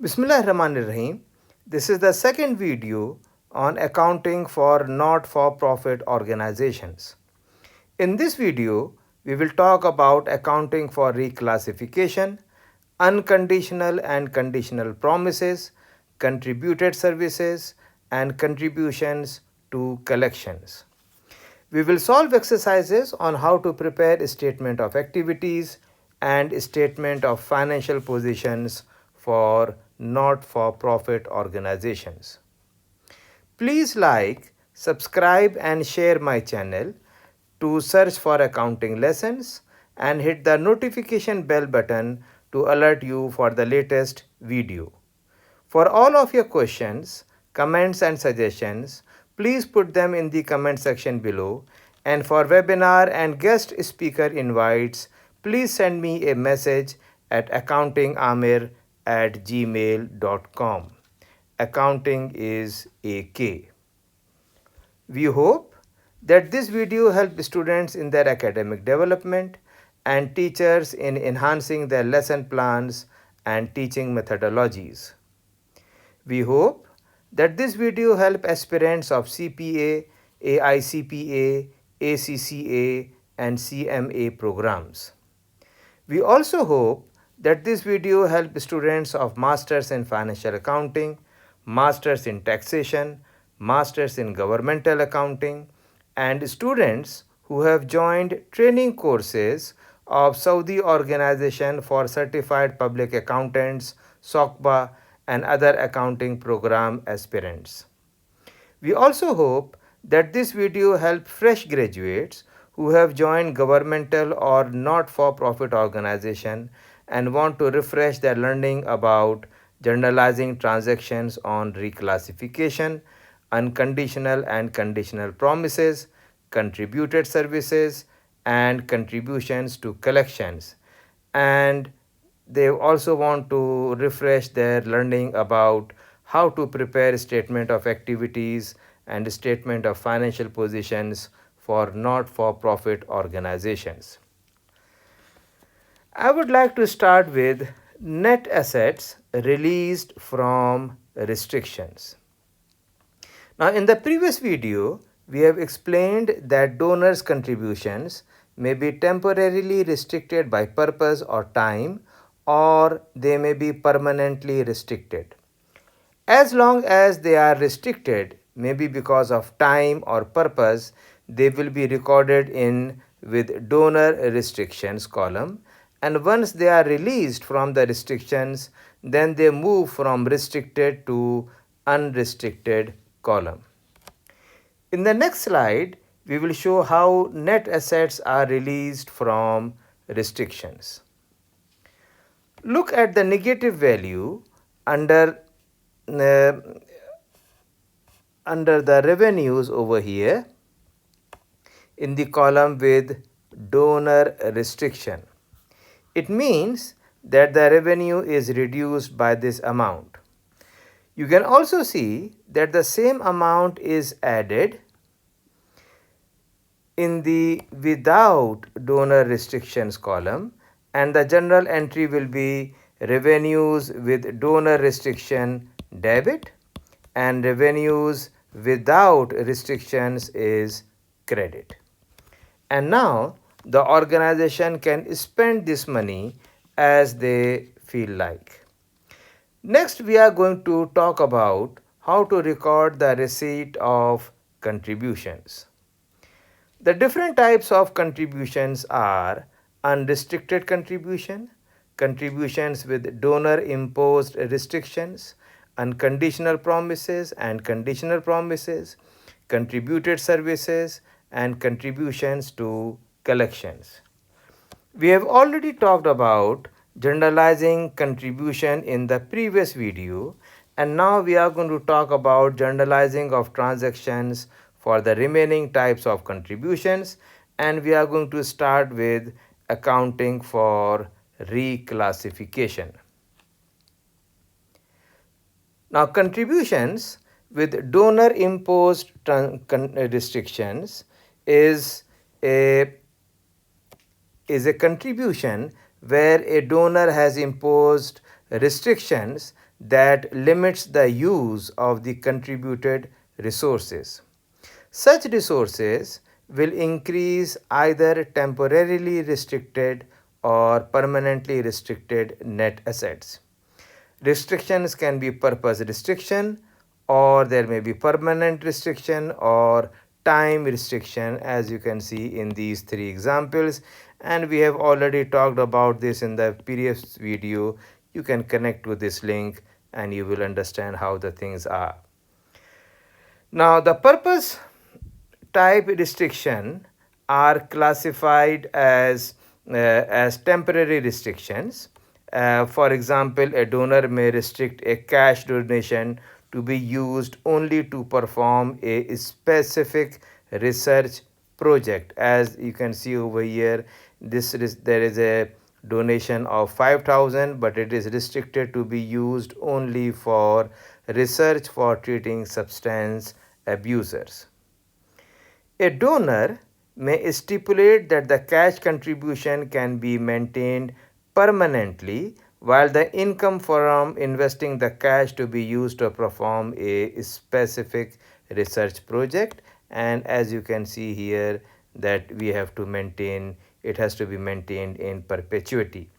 Bismillahirrahmanirrahim. This is the second video on accounting for not-for-profit organizations. In this video, we will talk about accounting for reclassification, unconditional and conditional promises, contributed services, and contributions to collections. We will solve exercises on how to prepare a statement of activities and a statement of financial positions for not-for-profit organizations. Please like, subscribe and share my channel to search for accounting lessons and hit the notification bell button to alert you for the latest video. For all of your questions, comments and suggestions, please put them in the comment section below. And for webinar and guest speaker invites, please send me a message at accountingamir@gmail.com. Accounting is AK. We hope that this video helps students in their academic development and teachers in enhancing their lesson plans and teaching methodologies. We hope that this video help aspirants of CPA, AICPA, ACCA and CMA programs. We also hope that this video help students of Masters in Financial Accounting, Masters in Taxation, Masters in Governmental Accounting, and students who have joined training courses of Saudi Organization for Certified Public Accountants, SOCBA, and other accounting program aspirants. We also hope that this video help fresh graduates who have joined governmental or not-for-profit organization and want to refresh their learning about journalizing transactions on reclassification, unconditional and conditional promises, contributed services, and contributions to collections. And they also want to refresh their learning about how to prepare statement of activities and statement of financial positions for not-for-profit organizations. I would like to start with net assets released from restrictions. Now, in the previous video, we have explained that donors' contributions may be temporarily restricted by purpose or time, or they may be permanently restricted. As long as they are restricted, maybe because of time or purpose, they will be recorded in with donor restrictions column, and once they are released from the restrictions, then they move from restricted to unrestricted column. In the next slide, we will show how net assets are released from restrictions. Look at the negative value under the revenues over here in the column with donor restriction. It means that the revenue is reduced by this amount. You can also see that the same amount is added in the without donor restrictions column, and the general entry will be revenues with donor restriction debit and revenues without restrictions is credit. And now the organization can spend this money as they feel like. Next, we are going to talk about how to record the receipt of contributions. The different types of contributions are unrestricted contribution, contributions with donor imposed restrictions, unconditional promises and conditional promises, contributed services, and contributions to collections. We have already talked about generalizing contribution in the previous video, and now we are going to talk about generalizing of transactions for the remaining types of contributions, and we are going to start with accounting for reclassification. Now, contributions with donor imposed restrictions is a contribution where a donor has imposed restrictions that limits the use of the contributed resources. Such resources will increase either temporarily restricted or permanently restricted net assets. Restrictions can be purpose restriction, or there may be permanent restriction or time restriction, as you can see in these three examples, and we have already talked about this in the previous video. You can connect to this link and you will understand how the things are. Now the purpose type restriction are classified as temporary restrictions. For example, a donor may restrict a cash donation to be used only to perform a specific research project. As you can see over here, there is a donation of 5,000, but it is restricted to be used only for research for treating substance abusers. A donor may stipulate that the cash contribution can be maintained permanently, while the income from investing the cash to be used to perform a specific research project. And as you can see here, that we have to maintain, it has to be maintained in perpetuity.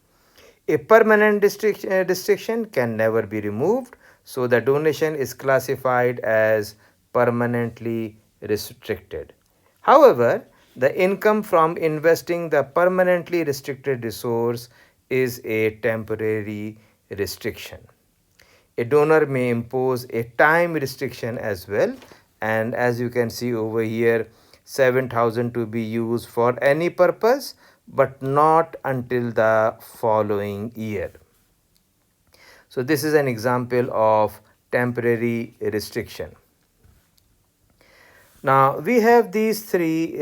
A permanent restriction can never be removed, so the donation is classified as permanently restricted. However, the income from investing the permanently restricted resource is a temporary restriction. A donor may impose a time restriction as well, and as you can see over here, 7,000 to be used for any purpose but not until the following year. So this is an example of temporary restriction. Now we have these three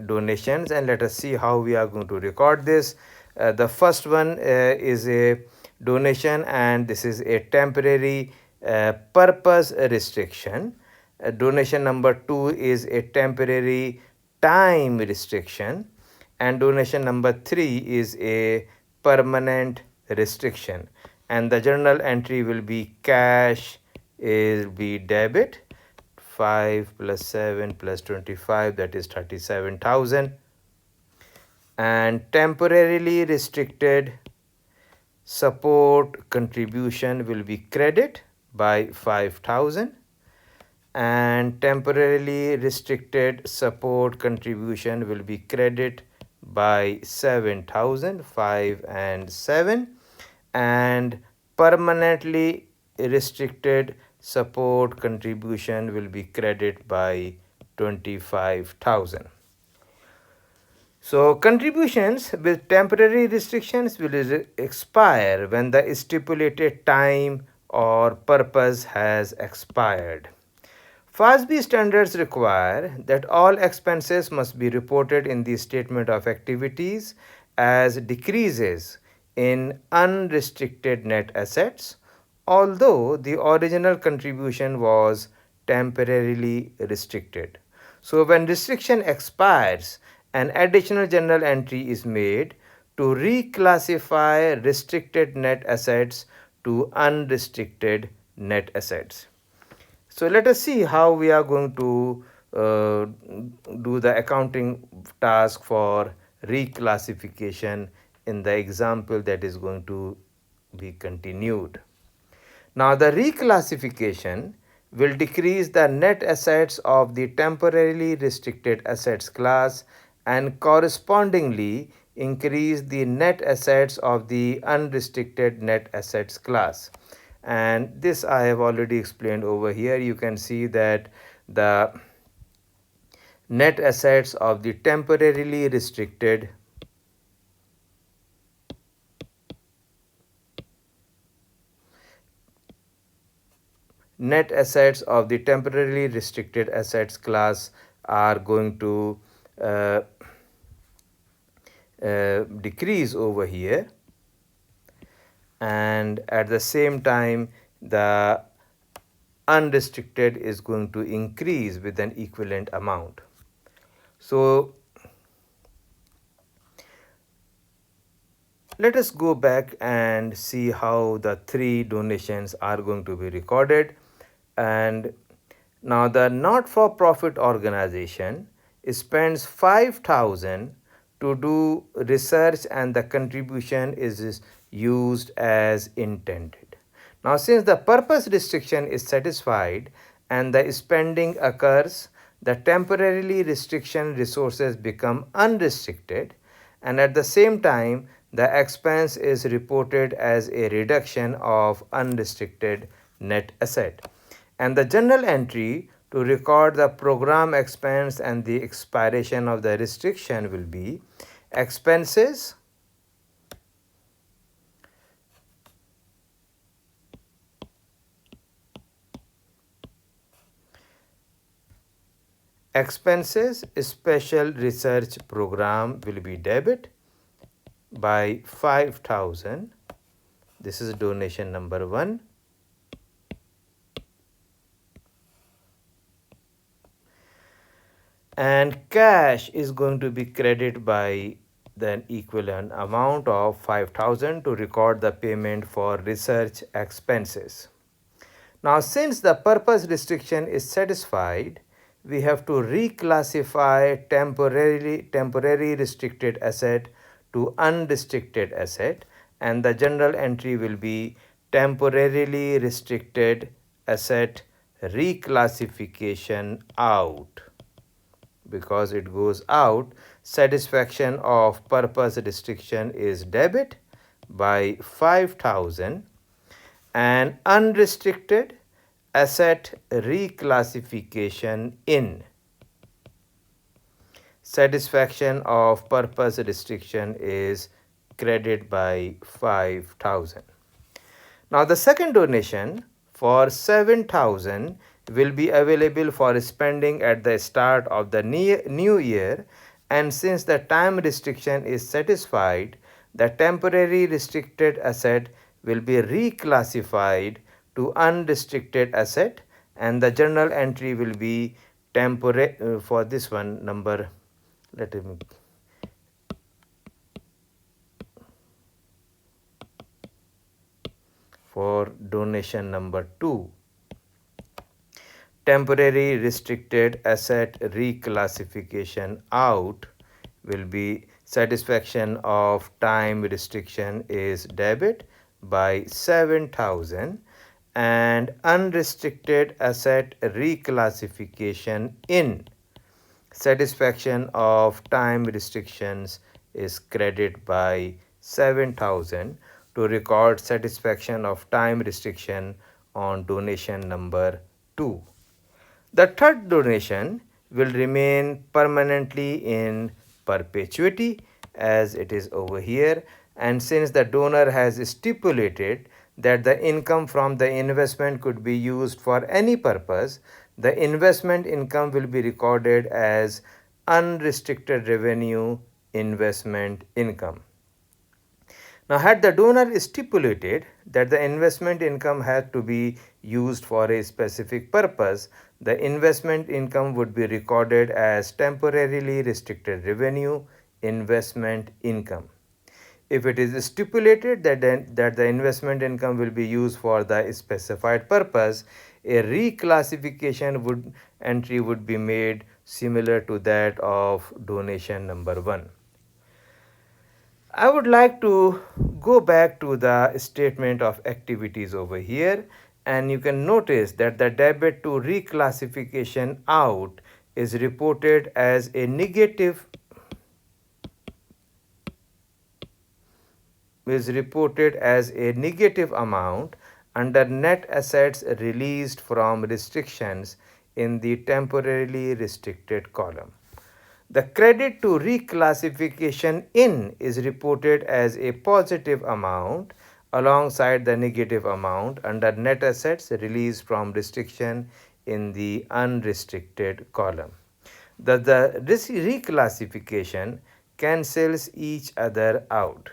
donations, and let us see how we are going to record this. The first one is a donation, and this is a temporary purpose restriction. Donation number 2 is a temporary time restriction, and donation number 3 is a permanent restriction. And the journal entry will be cash is be debit, 5 plus 7 plus 25, that is 37,000, and temporarily restricted support contribution will be credit by 5,000, and temporarily restricted support contribution will be credit by 7,000, 5 and 7, and permanently restricted support contribution will be credit by 25,000. So contributions with temporary restrictions will expire when the stipulated time or purpose has expired. FASB standards require that all expenses must be reported in the statement of activities as decreases in unrestricted net assets, although the original contribution was temporarily restricted. So when restriction expires, an additional journal entry is made to reclassify restricted net assets to unrestricted net assets. So let us see how we are going to do the accounting task for reclassification in the example that is going to be continued. Now the reclassification will decrease the net assets of the temporarily restricted assets class and correspondingly increase the net assets of the unrestricted net assets class. And this I have already explained over here. You can see that the net assets of the temporarily restricted assets class are going to decrease over here, and at the same time the unrestricted is going to increase with an equivalent amount. So Let us go back and see how the three donations are going to be recorded. And now the not-for-profit organization spends 5,000 to do research and the contribution is used as intended. Now since the purpose restriction is satisfied and the spending occurs, the temporarily restriction resources become unrestricted, and at the same time the expense is reported as a reduction of unrestricted net asset, and the journal entry to record the program expense and the expiration of the restriction will be expenses special research program will be debit by 5,000. This is donation number 1. And cash is going to be credited by the equivalent amount of 5,000 to record the payment for research expenses. Now since the purpose restriction is satisfied, we have to reclassify temporary restricted asset to unrestricted asset, and the general entry will be temporarily restricted asset reclassification out. Because it goes out, satisfaction of purpose restriction is debit by 5,000, and unrestricted asset reclassification in. Satisfaction of purpose restriction is credit by 5,000. Now the second donation for 7,000 will be available for spending at the start of the new year, and since the time restriction is satisfied, the temporary restricted asset will be reclassified to unrestricted asset, and the journal entry will be temporary for this one number. Let me for donation number 2. Temporary restricted asset reclassification out will be satisfaction of time restriction is debit by 7,000, and unrestricted asset reclassification in. Satisfaction of time restrictions is credit by 7,000 to record satisfaction of time restriction on donation number 2. The third donation will remain permanently in perpetuity as it is over here, and since the donor has stipulated that the income from the investment could be used for any purpose, the investment income will be recorded as unrestricted revenue investment income. Now, had the donor stipulated that the investment income had to be used for a specific purpose, the investment income would be recorded as temporarily restricted revenue investment income. If it is stipulated that the investment income will be used for the specified purpose, a reclassification entry would be made similar to that of donation number 1. I would like to go back to the statement of activities over here, and you can notice that the debit to reclassification out is reported as a negative amount under net assets released from restrictions in the temporarily restricted column. The credit to reclassification in is reported as a positive amount alongside the negative amount under net assets released from restriction in the unrestricted column. The reclassification cancels each other out.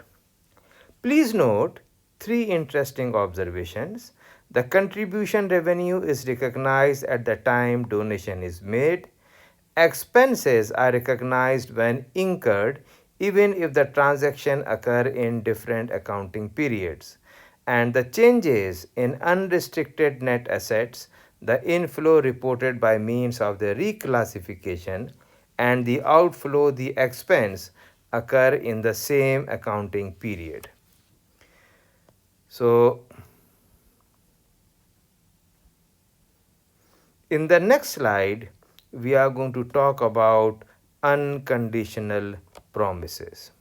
Please note 3 interesting observations. The contribution revenue is recognized at the time donation is made. Expenses are recognized when incurred even if the transaction occur in different accounting periods. And the changes in unrestricted net assets, the inflow reported by means of the reclassification, and the outflow, the expense, occur in the same accounting period. So, in the next slide, we are going to talk about unconditional promises.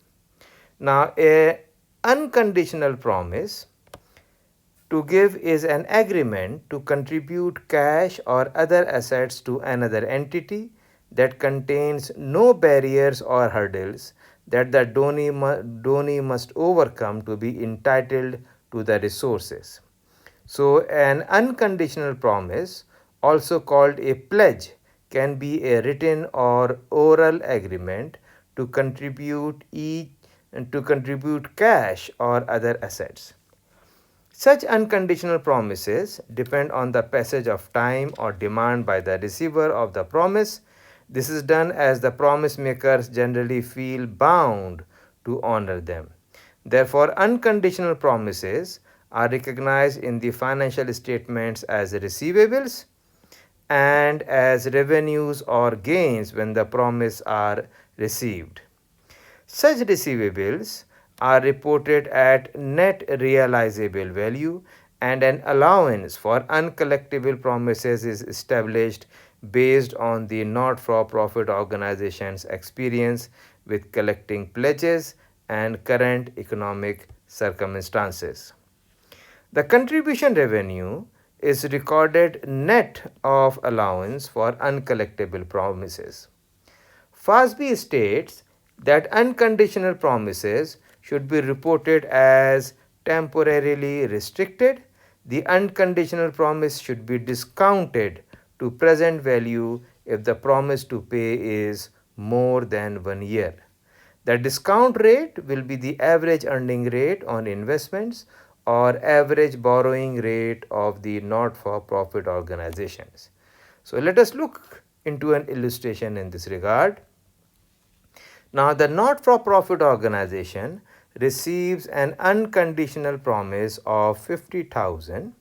Now, a unconditional promise to give is an agreement to contribute cash or other assets to another entity that contains no barriers or hurdles that the donee must overcome to be entitled to the resources. So, an unconditional promise, also called a pledge, can be a written or oral agreement to contribute cash or other assets. Such unconditional promises depend on the passage of time or demand by the receiver of the promise. This is done as the promise makers generally feel bound to honor them. Therefore, unconditional promises are recognized in the financial statements as receivables and as revenues or gains when the promise are received. Such receivables are reported at net realizable value, and an allowance for uncollectible promises is established based on the not-for-profit organization's experience with collecting pledges and current economic circumstances. The contribution revenue is recorded net of allowance for uncollectible promises. FASB states that unconditional promises should be reported as temporarily restricted. The unconditional promise should be discounted to present value if the promise to pay is more than 1 year. The discount rate will be the average earning rate on investments or average borrowing rate of the not-for-profit organizations. So let us look into an illustration in this regard. Now, the not-for-profit organization receives an unconditional promise of 50,000.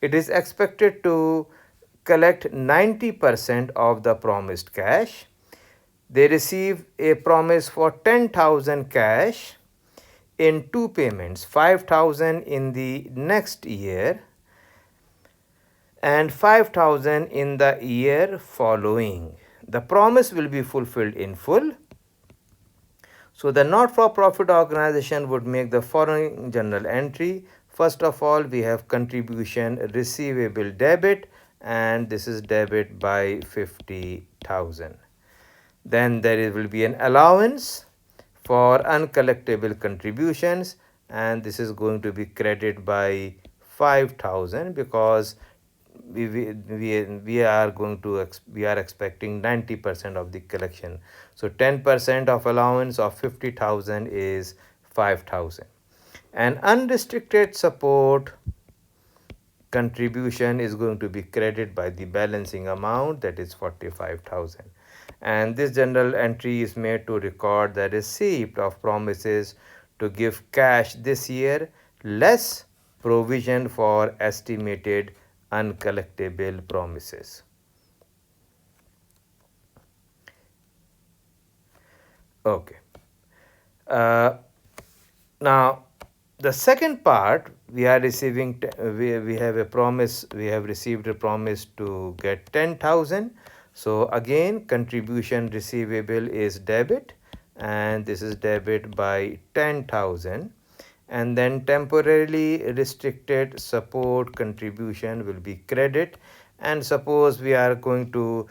It is expected to collect 90% of the promised cash. They receive a promise for 10,000 cash in two payments, 5,000 in the next year and 5,000 in the year following. The promise will be fulfilled in full. So, the not-for-profit organization would make the following journal entry. First of all, we have contribution receivable debit, and this is debit by 50,000. Then there will be an allowance for uncollectible contributions, and this is going to be credit by 5,000 because we are expecting 90% of the collection. So 10% of allowance of 50,000 is 5,000. And unrestricted support contribution is going to be credited by the balancing amount, that is 45,000. And this general entry is made to record the receipt of promises to give cash this year less provision for estimated uncollectible promises. Okay. Now, the second part, we are receiving, we have a promise, we have received a promise to get 10,000. So again, contribution receivable is debit, and this is debit by 10,000. And then temporarily restricted support contribution will be credit. And suppose we are going to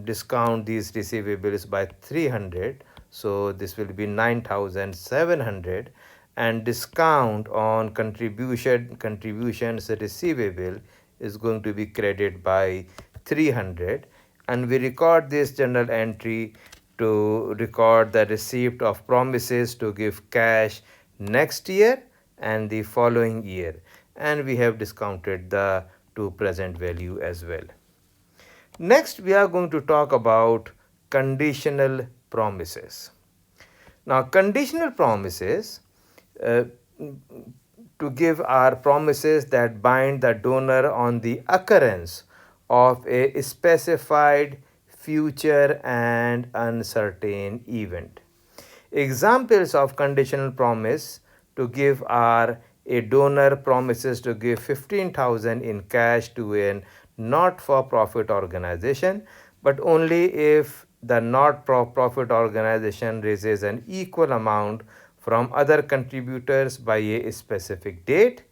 discount these receivables by 300, so this will be 9,700, and discount on contributions receivable is going to be credited by 300, and we record this journal entry to record the receipt of promises to give cash next year and the following year, and we have discounted the to present value as well. Next, we are going to talk about conditional promises. Now, conditional promises uh, to give are promises that bind the donor on the occurrence of a specified future and uncertain event. Examples of conditional promise to give are: a donor promises to give 15,000 in cash to a not-for-profit organization, but only if the not-for-profit organization raises an equal amount from other contributors by a specific date,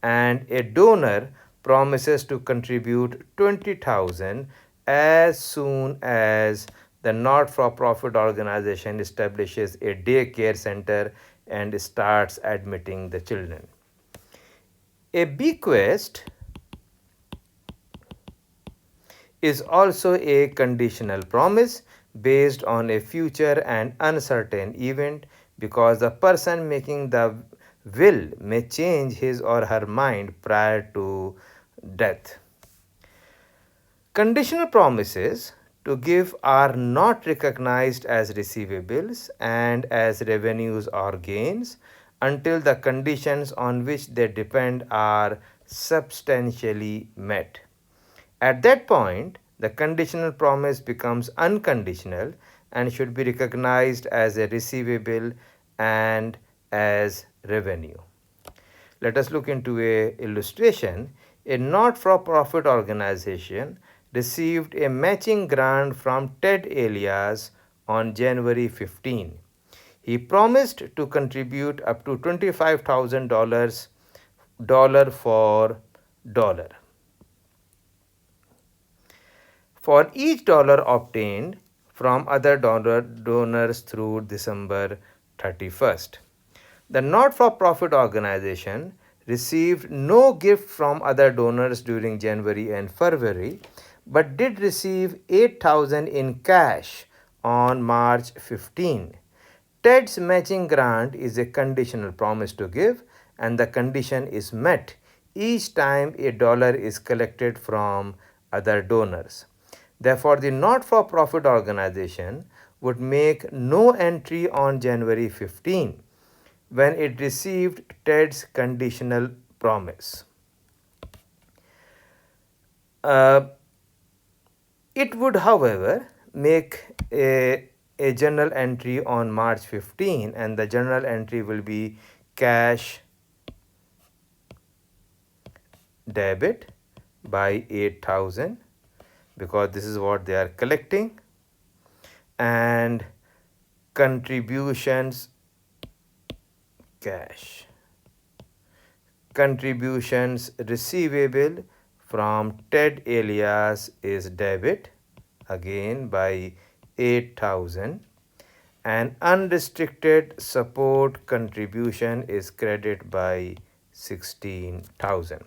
and a donor promises to contribute 20,000 as soon as the not-for-profit organization establishes a daycare center and starts admitting the children. A bequest is also a conditional promise based on a future and uncertain event, because the person making the will may change his or her mind prior to death. Conditional promises to give are not recognized as receivables and as revenues or gains until the conditions on which they depend are substantially met. At that point, the conditional promise becomes unconditional and should be recognized as a receivable and as revenue. Let us look into a illustration. A not-for-profit organization received a matching grant from Ted Elias on January 15. He promised to contribute up to $25,000 dollar for dollar. For each dollar obtained from other donors through December 31st. The not-for-profit organization received no gift from other donors during January and February, but did receive 8,000 in cash on March 15. Ted's matching grant is a conditional promise to give, and the condition is met each time a dollar is collected from other donors. Therefore, the not-for-profit organization would make no entry on January 15 when it received Ted's conditional promise. It would, however, make a journal entry on March 15, and the journal entry will be cash debit by 8,000, because this is what they are collecting, and contributions cash. Contributions receivable from Ted Elias is debit again by 8,000, and unrestricted support contribution is credit by 16,000.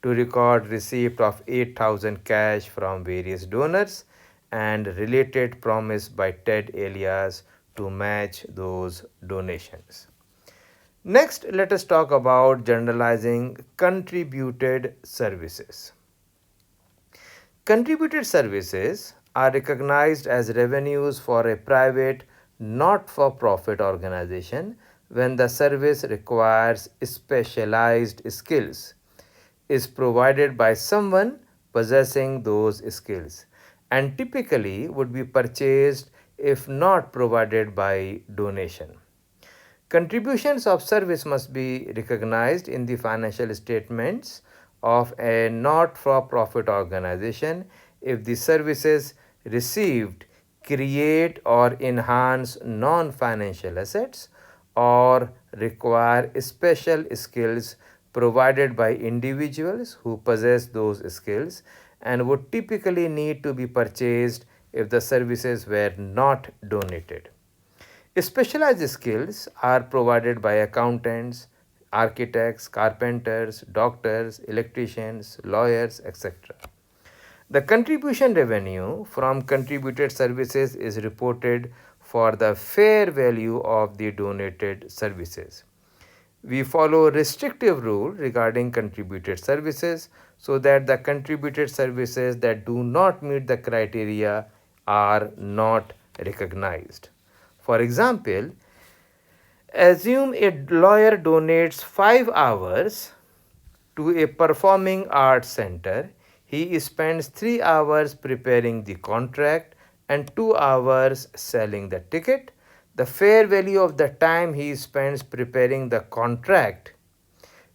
To record receipt of 8,000 cash from various donors and related promise by Ted Elias to match those donations. Next, let us talk about generalizing contributed services. Contributed services are recognized as revenues for a private not-for-profit organization when the service requires specialized skills, is provided by someone possessing those skills, and typically would be purchased if not provided by donation. Contributions of service must be recognized in the financial statements of a not-for-profit organization if the services received create or enhance non-financial assets or require special skills provided by individuals who possess those skills, and would typically need to be purchased if the services were not donated. Specialized skills are provided by accountants, architects, carpenters, doctors, electricians, lawyers, etc. The contribution revenue from contributed services is reported for the fair value of the donated services. We follow restrictive rule regarding contributed services so that the contributed services that do not meet the criteria are not recognized. For example, Assume a lawyer donates 5 hours to a performing arts center. He spends 3 hours preparing the contract and 2 hours selling the ticket. The fair value of the time he spends preparing the contract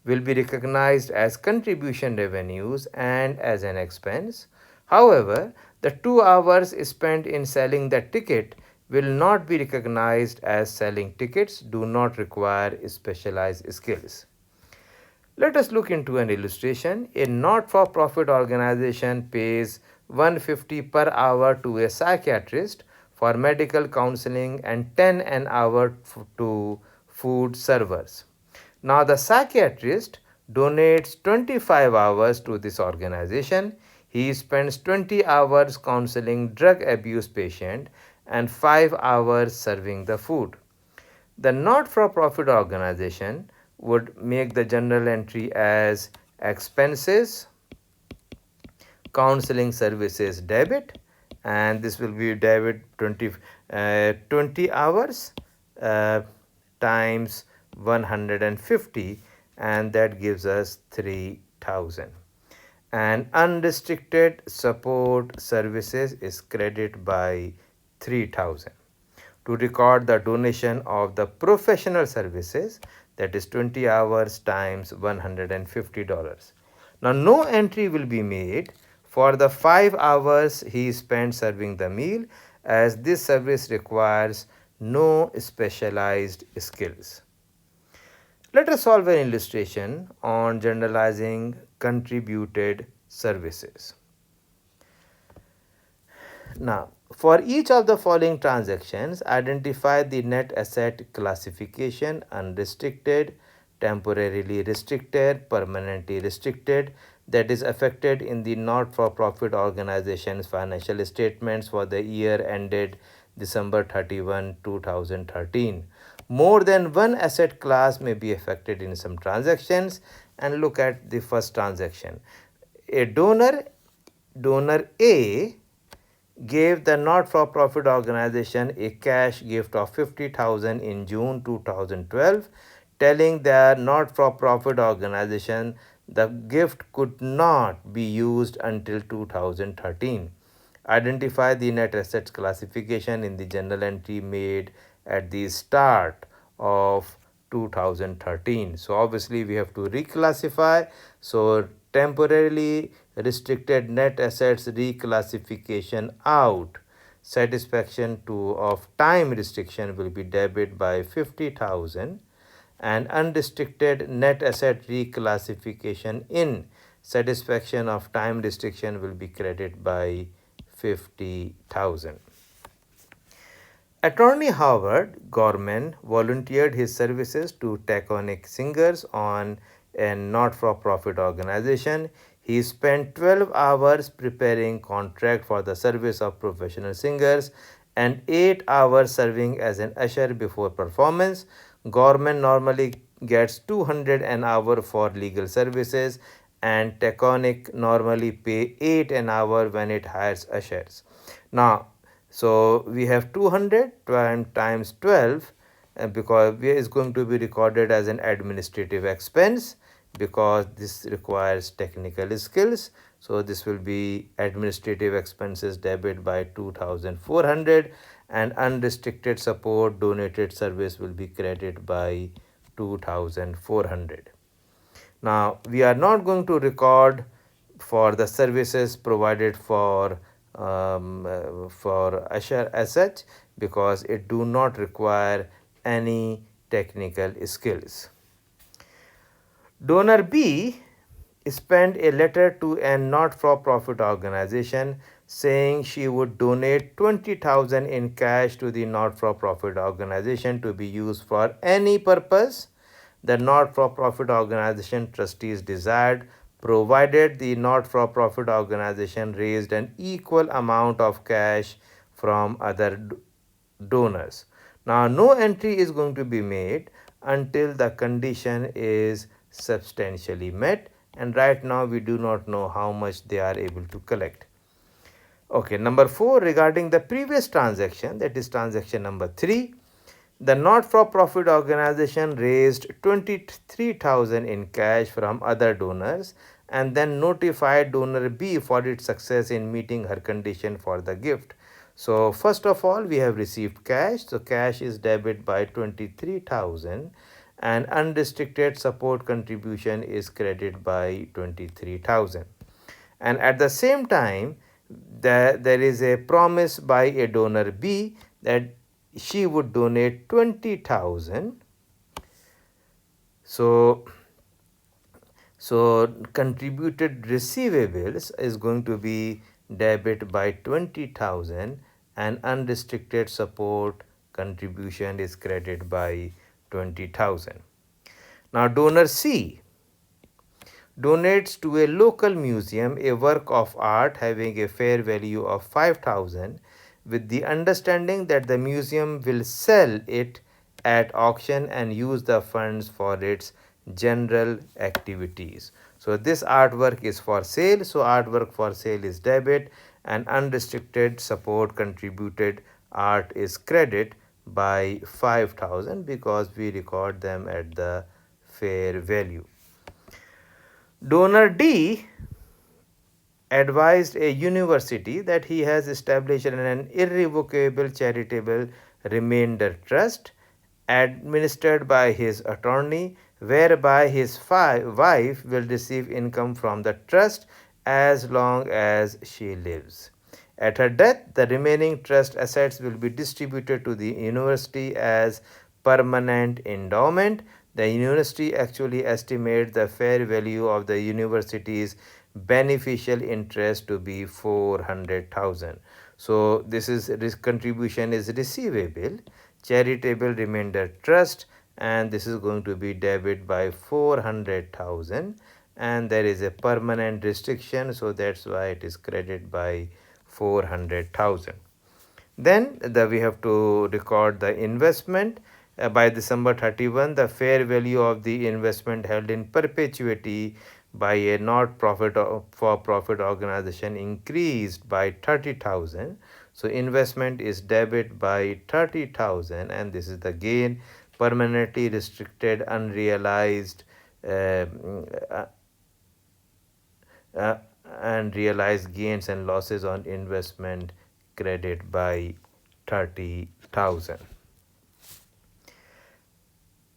will be recognized as contribution revenues and as an expense. However, the 2 hours spent in selling the ticket will not be recognized as selling tickets, do not require specialized skills. Let us look into an illustration. A not-for-profit organization pays 150 per hour to a psychiatrist for medical counseling and 10 an hour to food servers. Now the psychiatrist donates 25 hours to this organization. He spends 20 hours counseling drug abuse patient and 5 hours serving the food. The not-for-profit organization would make the journal entry as expenses, counseling services debit, and this will be debit 20 hours times 150, and that gives us 3000. And unrestricted support services is credit by 3000. To record the donation of the professional services, that is 20 hours times $150. Now no entry will be made for the 5 hours he spent serving the meal, as this service requires no specialized skills. Let us solve an illustration on generalizing contributed services. Now, for each of the following transactions, identify the net asset classification: unrestricted, temporarily restricted, permanently restricted, that is affected in the not-for-profit organization's financial statements for the year ended December 31, 2013. More than one asset class may be affected in some transactions, and look at the first transaction. A donor A gave the not-for-profit organization a cash gift of 50,000 in June 2012, telling the not-for-profit organization the gift could not be used until 2013. Identify the net assets classification in the journal entry made at the start of 2013. So obviously we have to reclassify. So temporarily restricted net assets reclassification out. Satisfaction to of time restriction will be debit by 50,000, and unrestricted net asset reclassification in satisfaction of time restriction will be credited by 50,000. Attorney Howard Gorman volunteered his services to Taconic Singers on a not-for-profit organization. He spent 12 hours preparing contract for the service of professional singers and 8 hours serving as an usher before performance. Gorman normally gets 200 an hour for legal services, and Taconic normally pay 8 an hour when it hires ushers. Now, so we have 200 times 12, because it is going to be recorded as an administrative expense, because this requires technical skills. So this will be administrative expenses debit by 2400, and unrestricted support donated service will be credited by 2400. Now we are not going to record for the services provided for usher as such, because it do not require any technical skills. Donor B sent a letter to a not-for-profit organization saying she would donate 20,000 in cash to the not-for-profit organization to be used for any purpose the not-for-profit organization trustees desired, provided the not-for-profit organization raised an equal amount of cash from other donors. Now, no entry is going to be made until the condition is substantially met, and right now we do not know how much they are able to collect. Okay, number 4, regarding the previous transaction, that is transaction number 3. The not-for-profit organization raised 23,000 in cash from other donors and then notified donor B for its success in meeting her condition for the gift. So first of all, we have received cash. So cash is debit by 23,000 and unrestricted support contribution is credit by 23,000. And at the same time, there is a promise by a donor B that she would donate 20,000. So contributed receivables is going to be debit by 20,000 and unrestricted support contribution is credit by 20,000. Now donor C donates to a local museum a work of art having a fair value of 5,000 with the understanding that the museum will sell it at auction and use the funds for its general activities. So this artwork is for sale. So artwork for sale is debit and unrestricted support contributed art is credit by 5,000 because we record them at the fair value. Donor D advised a university that he has established an irrevocable charitable remainder trust administered by his attorney, whereby his wife will receive income from the trust as long as she lives. At her death, the remaining trust assets will be distributed to the university as permanent endowment. The university actually estimates the fair value of the university's beneficial interest to be 400,000. So this contribution is receivable, charitable remainder trust, and this is going to be debit by 400,000, and there is a permanent restriction, so that's why it is credit by 400,000. Then we have to record the investment. By December 31, the fair value of the investment held in perpetuity by a not-for-profit organization increased by 30,000. So investment is debit by 30,000, and this is the gain, permanently restricted unrealized and realized gains and losses on investment credit by 30,000.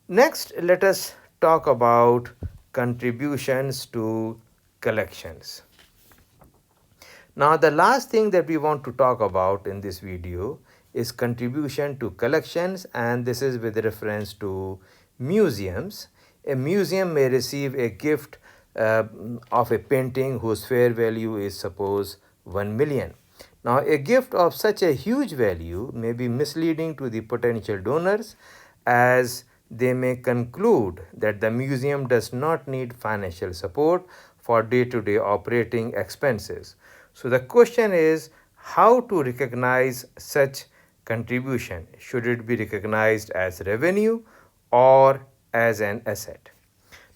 Next, let us talk about contributions to collections. Now, the last thing that we want to talk about in this video is contribution to collections, and this is with reference to museums. A museum may receive a gift of a painting whose fair value is suppose 1 million. Now, a gift of such a huge value may be misleading to the potential donors, as they may conclude that the museum does not need financial support for day-to-day operating expenses. So the question is how to recognize such contribution. Should it be recognized as revenue or as an asset?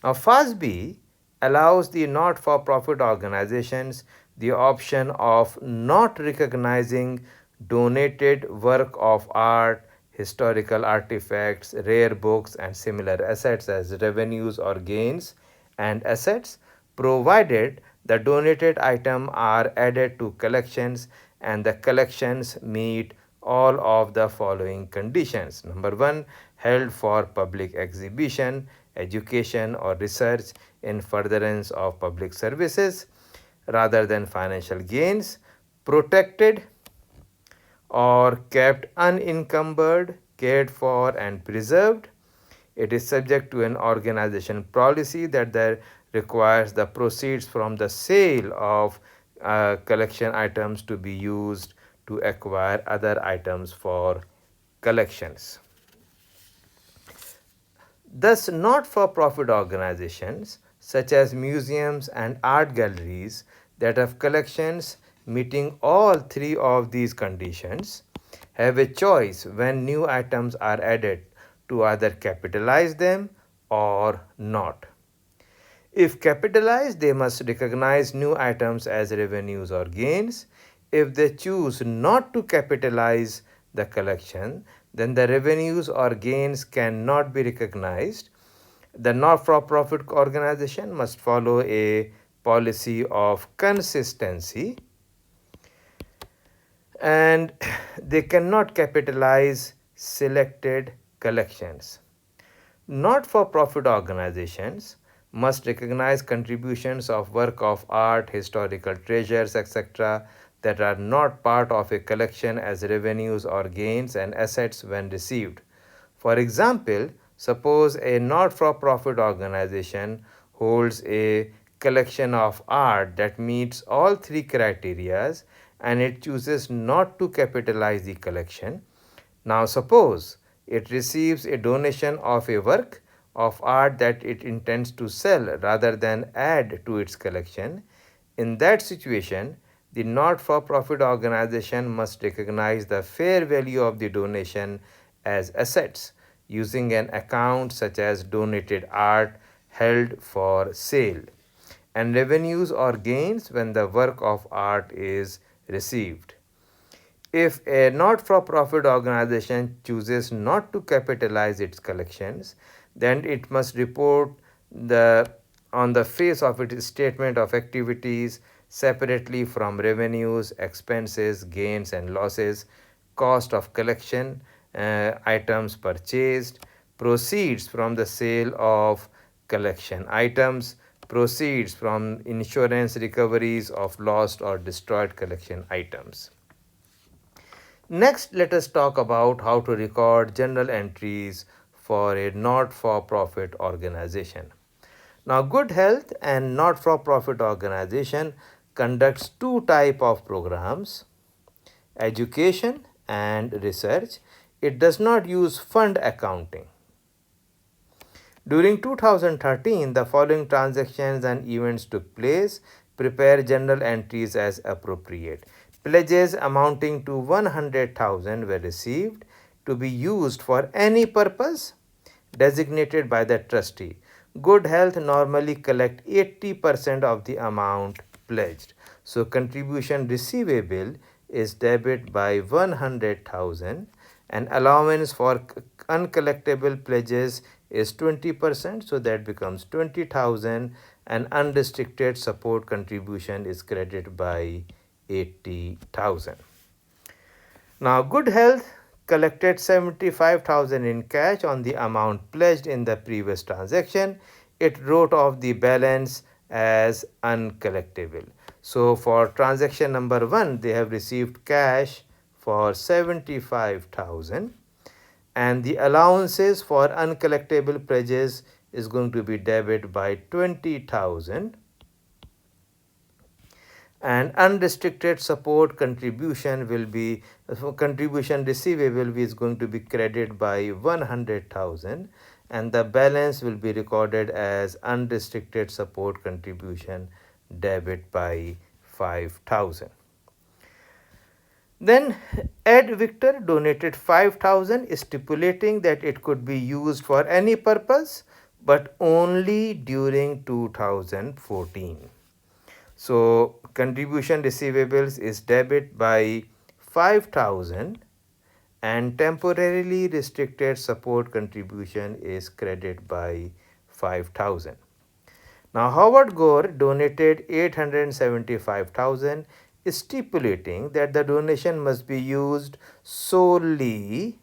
Now, FASB allows the not-for-profit organizations the option of not recognizing donated work of art, historical artifacts, rare books, and similar assets as revenues or gains and assets, provided the donated items are added to collections and the collections meet all of the following conditions. Number 1, held for public exhibition, education, or research in furtherance of public services rather than financial gains, protected or kept unencumbered, cared for, and preserved. It is subject to an organization policy that requires the proceeds from the sale of collection items to be used to acquire other items for collections. Thus, not-for-profit organizations such as museums and art galleries that have collections meeting all three of these conditions have a choice when new items are added to either capitalize them or not. If capitalized, they must recognize new items as revenues or gains. If they choose not to capitalize the collection, then the revenues or gains cannot be recognized. The not-for-profit organization must follow a policy of consistency, and they cannot capitalize selected collections. Not-for-profit organizations must recognize contributions of work of art, historical treasures, etc., that are not part of a collection as revenues or gains and assets when received. For example, suppose a not-for-profit organization holds a collection of art that meets all three criteria and it chooses not to capitalize the collection. Now suppose it receives a donation of a work of art that it intends to sell rather than add to its collection. In that situation, the not-for-profit organization must recognize the fair value of the donation as assets using an account such as donated art held for sale, and revenues or gains when the work of art is received. If a not-for-profit organization chooses not to capitalize its collections, then it must report the on the face of its statement of activities separately from revenues, expenses, gains and losses, cost of collection, items purchased, proceeds from the sale of collection items, proceeds from insurance recoveries of lost or destroyed collection items. Next, let us talk about how to record journal entries for a not-for-profit organization. Now, Good Health and not-for-profit organization conducts two type of programs, education and research. It does not use fund accounting. During 2013, the following transactions and events took place. Prepare journal entries as appropriate. Pledges amounting to 100,000 were received to be used for any purpose designated by the trustee. Good Health normally collect 80% of the amount pledged. So contribution receivable is debit by 100,000 and allowance for uncollectible pledges is 20%, so that becomes 20,000, and unrestricted support contribution is credited by 80,000. Now, Good Health collected 75,000 in cash on the amount pledged in the previous transaction. It wrote off the balance as uncollectible. So, for transaction number 1, they have received cash for 75,000, and the allowances for uncollectible pledges is going to be debit by 20,000, and unrestricted support contribution will be contribution receivable is going to be credited by 100,000, and the balance will be recorded as unrestricted support contribution debit by 5,000. Then Ed Victor donated 5,000, stipulating that it could be used for any purpose but only during 2014. So contribution receivables is debit by 5,000 and temporarily restricted support contribution is credited by 5,000. Now, Howard Gore donated 875,000, stipulating that the donation must be used solely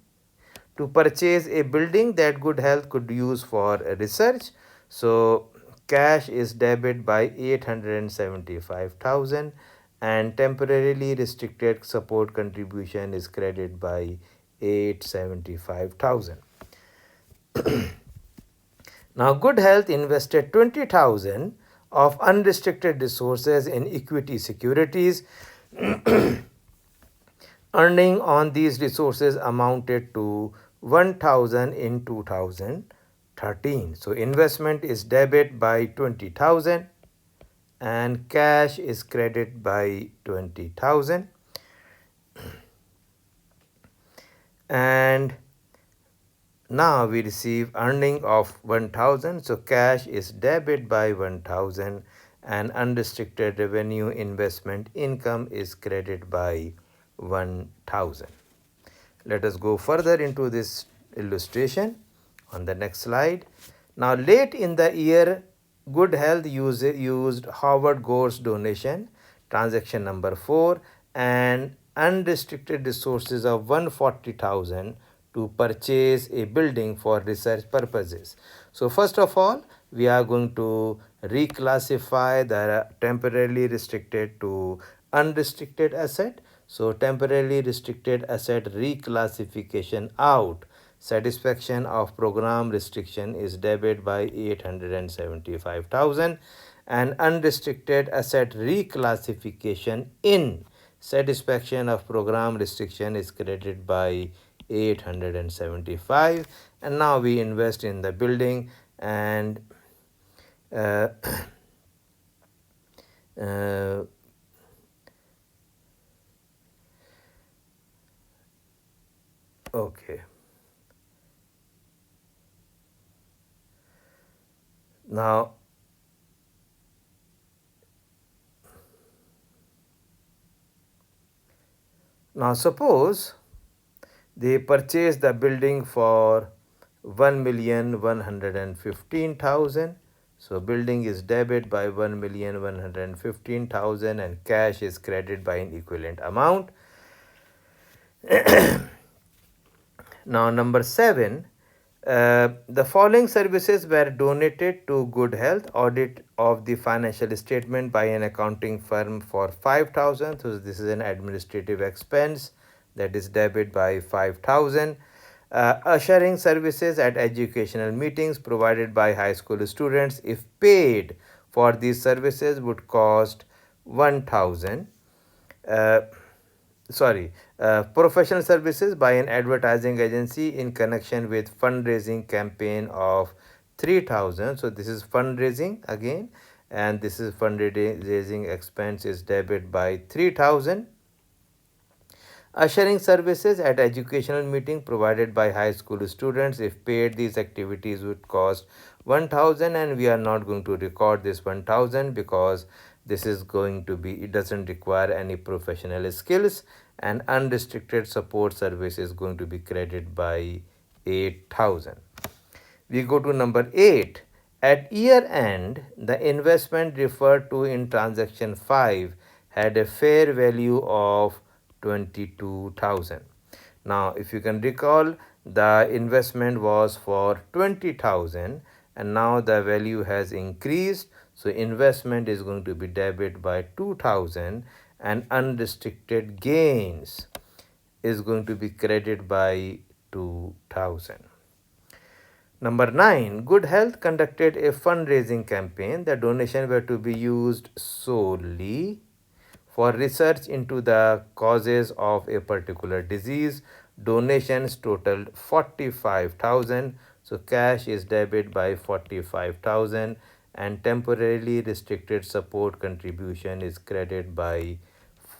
to purchase a building that Good Health could use for research. So, cash is debit by 875,000 and temporarily restricted support contribution is credited by 875,000. Now, Good Health invested 20,000 of unrestricted resources in equity securities. Earning on these resources amounted to 1,000 in 2013. So, investment is debit by 20,000 and cash is credit by 20,000. And now we receive earning of 1,000, so cash is debit by 1,000 and unrestricted revenue investment income is credited by 1,000. Let us go further into this illustration on the next slide. Now, late in the year, Good Health used Howard Gore's donation, transaction number 4, and unrestricted resources of 140,000 to purchase a building for research purposes. So, first of all, we are going to reclassify the temporarily restricted to unrestricted asset. So, temporarily restricted asset reclassification out. Satisfaction of program restriction is debit by 875,000, and unrestricted asset reclassification in. Satisfaction of program restriction is credited by 875, and now we invest in the building and uh, uh, okay. Now suppose they purchase the building for 1,115,000. So building is debit by 1,115,000 and cash is credited by an equivalent amount. Now, number 7, the following services were donated to Good Health: audit of the financial statement by an accounting firm for 5,000. So, this is an administrative expense that is debit by 5,000. Ushering services at educational meetings provided by high school students, if paid for these services, would cost 1,000. Uh, Professional services by an advertising agency in connection with fundraising campaign of 3,000. So this is fundraising again, and this is fundraising expense is debit by 3,000. Ushering services at educational meeting provided by high school students, if paid, these activities would cost 1,000, and we are not going to record this 1,000 because this is going to be, it doesn't require any professional skills, and unrestricted support service is going to be credited by 8,000. We go to number 8. At year end, the investment referred to in transaction 5 had a fair value of 22,000. Now, if you can recall, the investment was for 20,000 and now the value has increased. So, investment is going to be debit by 2,000 and unrestricted gains is going to be credited by 2,000. Number 9, Good Health conducted a fundraising campaign. The donation were to be used solely for research into the causes of a particular disease. Donations totaled 45,000. So cash is debit by 45,000 and temporarily restricted support contribution is credited by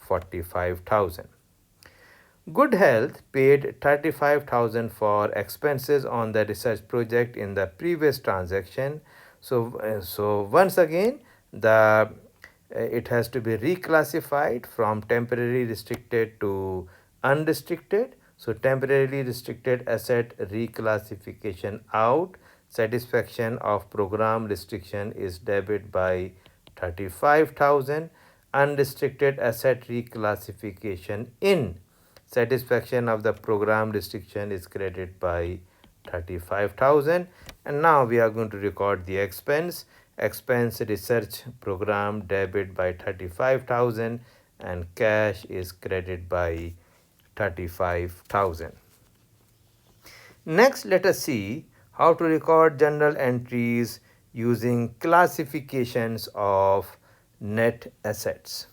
45,000. Good Health paid 35,000 for expenses on the research project in the previous transaction. So once again, it has to be reclassified from temporary restricted to unrestricted. So temporarily restricted asset reclassification out. Satisfaction of program restriction is debit by 35,000. Unrestricted asset reclassification in. Satisfaction of the program restriction is credited by 35,000. And now we are going to record the expense. Expense research program debit by 35,000 and cash is credited by 35,000. Next, let us see how to record journal entries using classifications of net assets.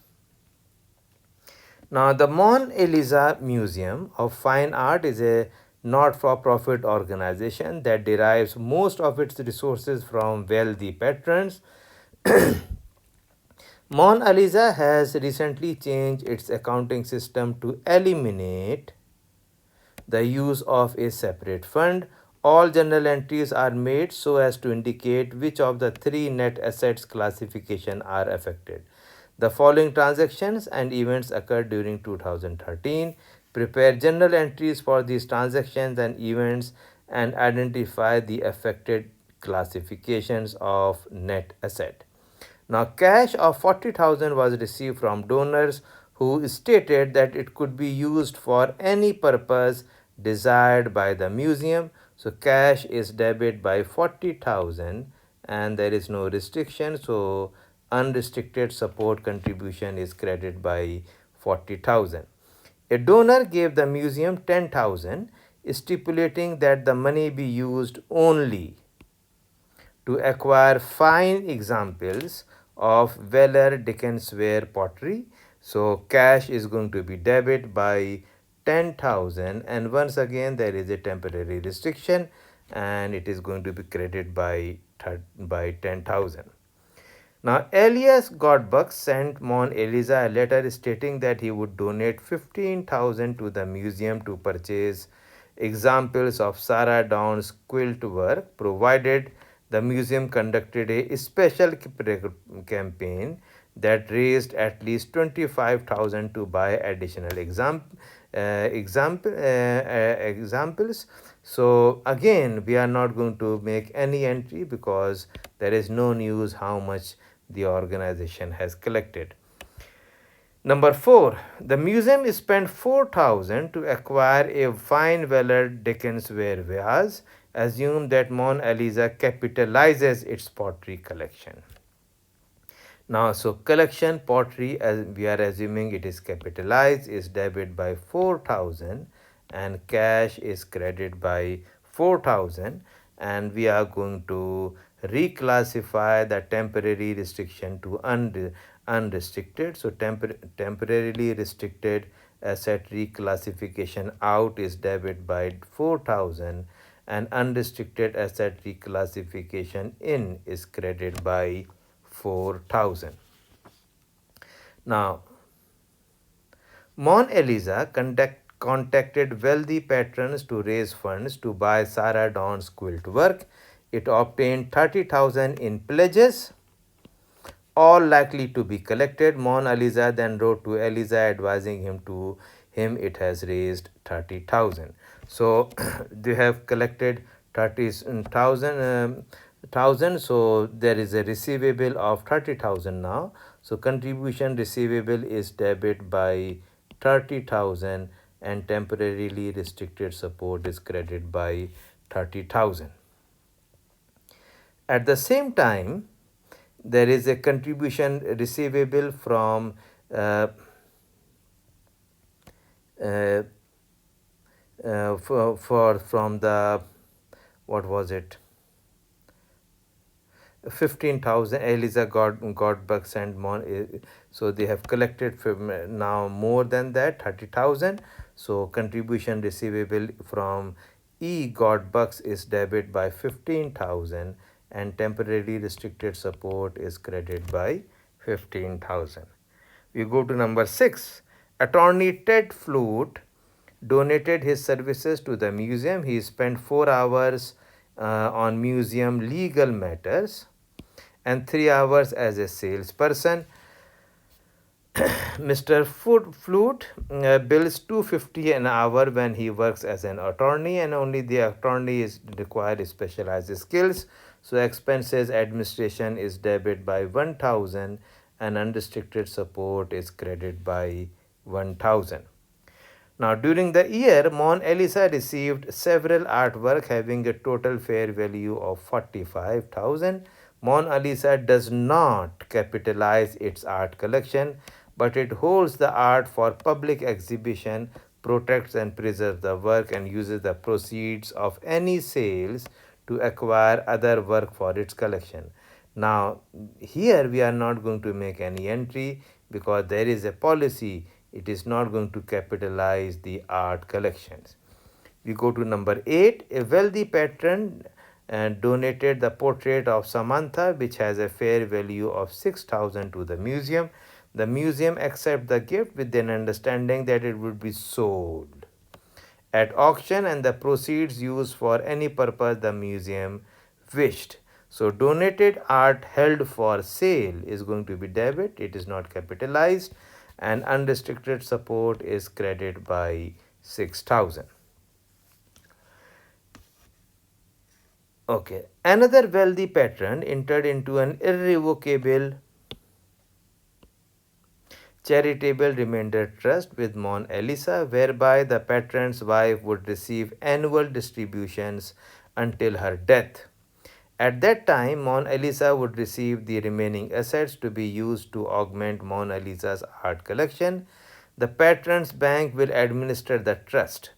Now, the Mona Lisa Museum of Fine Art is a not-for-profit organization that derives most of its resources from wealthy patrons. Mona Lisa has recently changed its accounting system to eliminate the use of a separate fund. All journal entries are made so as to indicate which of the three net assets classification are affected. The following transactions and events occurred during 2013. Prepare general entries for these transactions and events and identify the affected classifications of net asset. Now, cash of 40,000 was received from donors who stated that it could be used for any purpose desired by the museum. So, cash is debit by 40,000 and there is no restriction. So, unrestricted support contribution is credited by 40,000. A donor gave the museum 10,000, stipulating that the money be used only to acquire fine examples of Weller Dickensware pottery. So cash is going to be debit by 10,000, and once again there is a temporary restriction and it is going to be credited by 10,000. Now, Elias Godbuck sent Mon Eliza a letter stating that he would donate 15,000 to the museum to purchase examples of Sarah Dawn's quilt work, provided the museum conducted a special campaign that raised at least 25,000 to buy additional examples. So again, we are not going to make any entry because there is no news how much the organization has collected. Number 4, the museum spent 4,000 to acquire a fine Weller Dickensware vase. Assume that Mona Lisa capitalizes its pottery collection. Now, so collection pottery, as we are assuming it is capitalized, is debit by 4,000 and cash is credited by 4,000, and we are going to reclassify the temporary restriction to unrestricted. So temporarily restricted asset reclassification out is debit by 4,000 and unrestricted asset reclassification in is credited by 4,000. Now, Mon Eliza contacted wealthy patrons to raise funds to buy Sarah Dawn's quilt work. It obtained 30,000 in pledges, all likely to be collected. Mon Eliza then wrote to Eliza advising him it has raised 30,000. So they have collected 30,000. So there is a receivable of 30,000 now. So contribution receivable is debit by 30,000 and temporarily restricted support is credited by 30,000. At the same time, there is a contribution receivable from from the, what was it, 15,000. Eliza got bucks and more, so they have collected from now more than that, 30,000. So contribution receivable from E got bucks is debit by 15,000 and temporarily restricted support is credited by 15,000. We go to number 6. Attorney Ted Flute donated his services to the museum. He spent 4 hours on museum legal matters and 3 hours as a salesperson. Mr. Flute bills $250 an hour when he works as an attorney, and only the attorney is required specialized skills. So expenses administration is debit by 1,000 and unrestricted support is credited by 1,000. Now, during the year, Mon Elisa received several artwork having a total fair value of 45,000. Mon Elisa does not capitalize its art collection, but it holds the art for public exhibition, protects and preserves the work, and uses the proceeds of any sales to acquire other work for its collection. Now, here we are not going to make any entry because there is a policy. It is not going to capitalize the art collections. We go to number 8. A wealthy patron donated the portrait of Samantha, which has a fair value of 6,000 to the museum. The museum accepts the gift with an understanding that it would be sold at auction and the proceeds used for any purpose the museum wished. So donated art held for sale is going to be debit. It is not capitalized, and unrestricted support is credited by 6,000. Okay. Another wealthy patron entered into an irrevocable charitable remainder trust with Mon Elisa, whereby the patron's wife would receive annual distributions until her death. At that time, Mona Lisa would receive the remaining assets to be used to augment Mona Lisa's art collection. The patron's bank will administer the trust.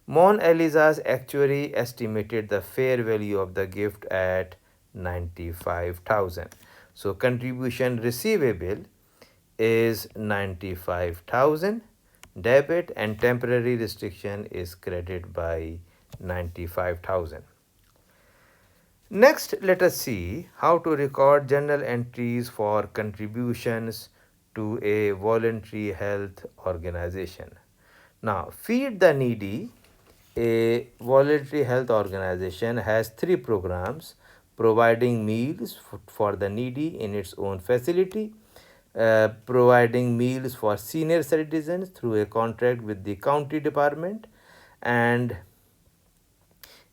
Mona Lisa's actuary estimated the fair value of the gift at 95,000. So contribution receivable is 95,000, debit, and temporary restriction is credit by 95,000. Next, let us see how to record journal entries for contributions to a voluntary health organization. Now, Feed the Needy, a voluntary health organization, has three programs providing meals for the needy in its own facility, providing meals for senior citizens through a contract with the county department, and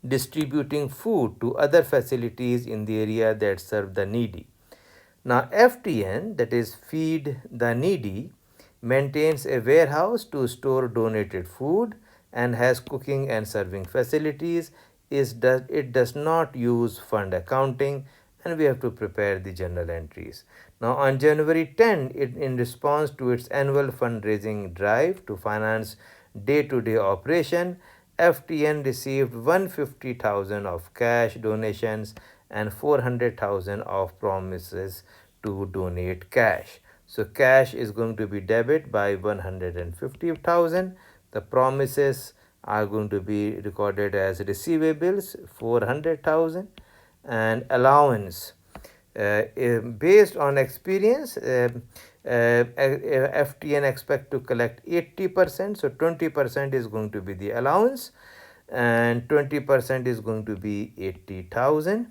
distributing food to other facilities in the area that serve the needy. Now, FTN, that is Feed the Needy, maintains a warehouse to store donated food and has cooking and serving facilities. It does not use fund accounting, and we have to prepare the journal entries. Now, on January 10, in response to its annual fundraising drive to finance day-to-day operation, FTN received 150,000 of cash donations and 400,000 of promises to donate cash. So cash is going to be debit by 150,000. The promises are going to be recorded as receivables 400,000, and allowance based on experience, FTN expect to collect 80%, so 20% is going to be the allowance and 20% is going to be 80,000,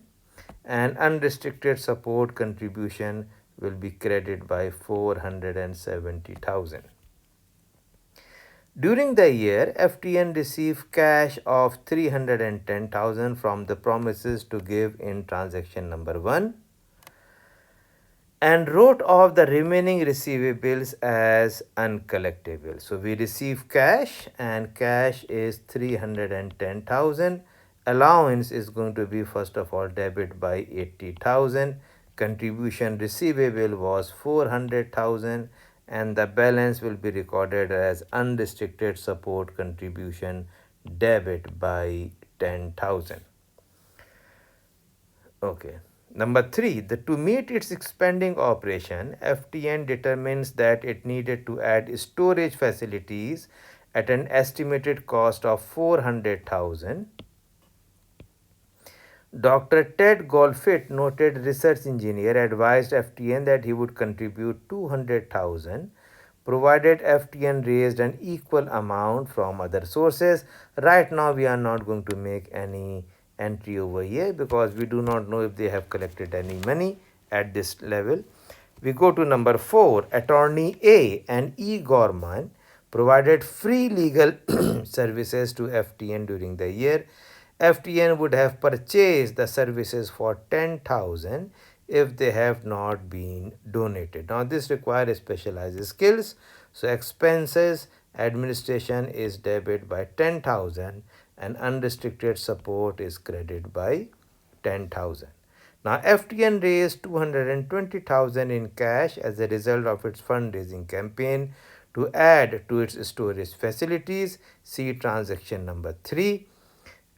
and unrestricted support contribution will be credited by 470,000. During the year, FTN received cash of 310,000 from the promises to give in transaction number 1 and wrote off the remaining receivables as uncollectible. So we receive cash, and cash is 310,000. Allowance is going to be first of all debit by 80,000. Contribution receivable was 400,000, and the balance will be recorded as unrestricted support contribution debit by 10,000. Okay. Number 3, to meet its expanding operation, FTN determines that it needed to add storage facilities at an estimated cost of 400,000. Dr. Ted Golfit, noted research engineer, advised FTN that he would contribute 200,000 provided FTN raised an equal amount from other sources. Right now, we are not going to make any entry over here because we do not know if they have collected any money at this level. We go to number 4. Attorney A and E. Gorman provided free legal services to FTN during the year. FTN would have purchased the services for 10,000 if they have not been donated. Now, this requires specialized skills. So, expenses administration is debit by 10,000 and unrestricted support is credited by 10,000. Now, FTN raised 220,000 in cash as a result of its fundraising campaign to add to its storage facilities. See transaction number 3.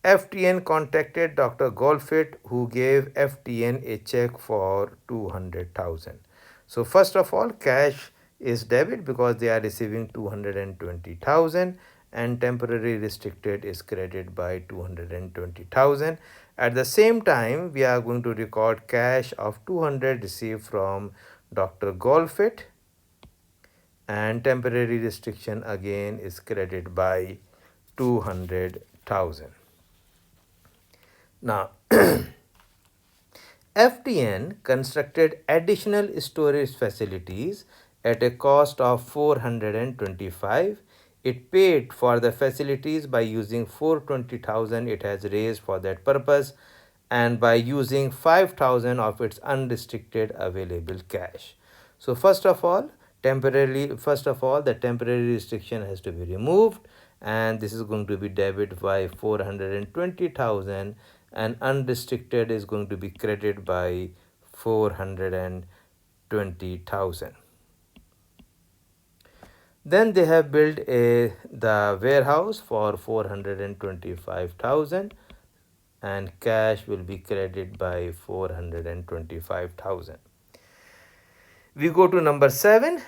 FTN contacted Dr. Golfit, who gave FTN a check for 200,000. So first of all, cash is debit because they are receiving 220,000, and temporary restricted is credited by 220,000. At the same time, we are going to record cash of 200 received from Dr. Golfit, and temporary restriction again is credited by 200,000. Now, FTN constructed additional storage facilities at a cost of 425 It paid for the facilities by using 420,000 it has raised for that purpose and by using 5,000 of its unrestricted available cash. So first of all the temporary restriction has to be removed, and this is going to be debit by 420,000 and unrestricted is going to be credited by 420,000. Then they have built the warehouse for 425,000 and cash will be credited by 425,000. We go to number 7.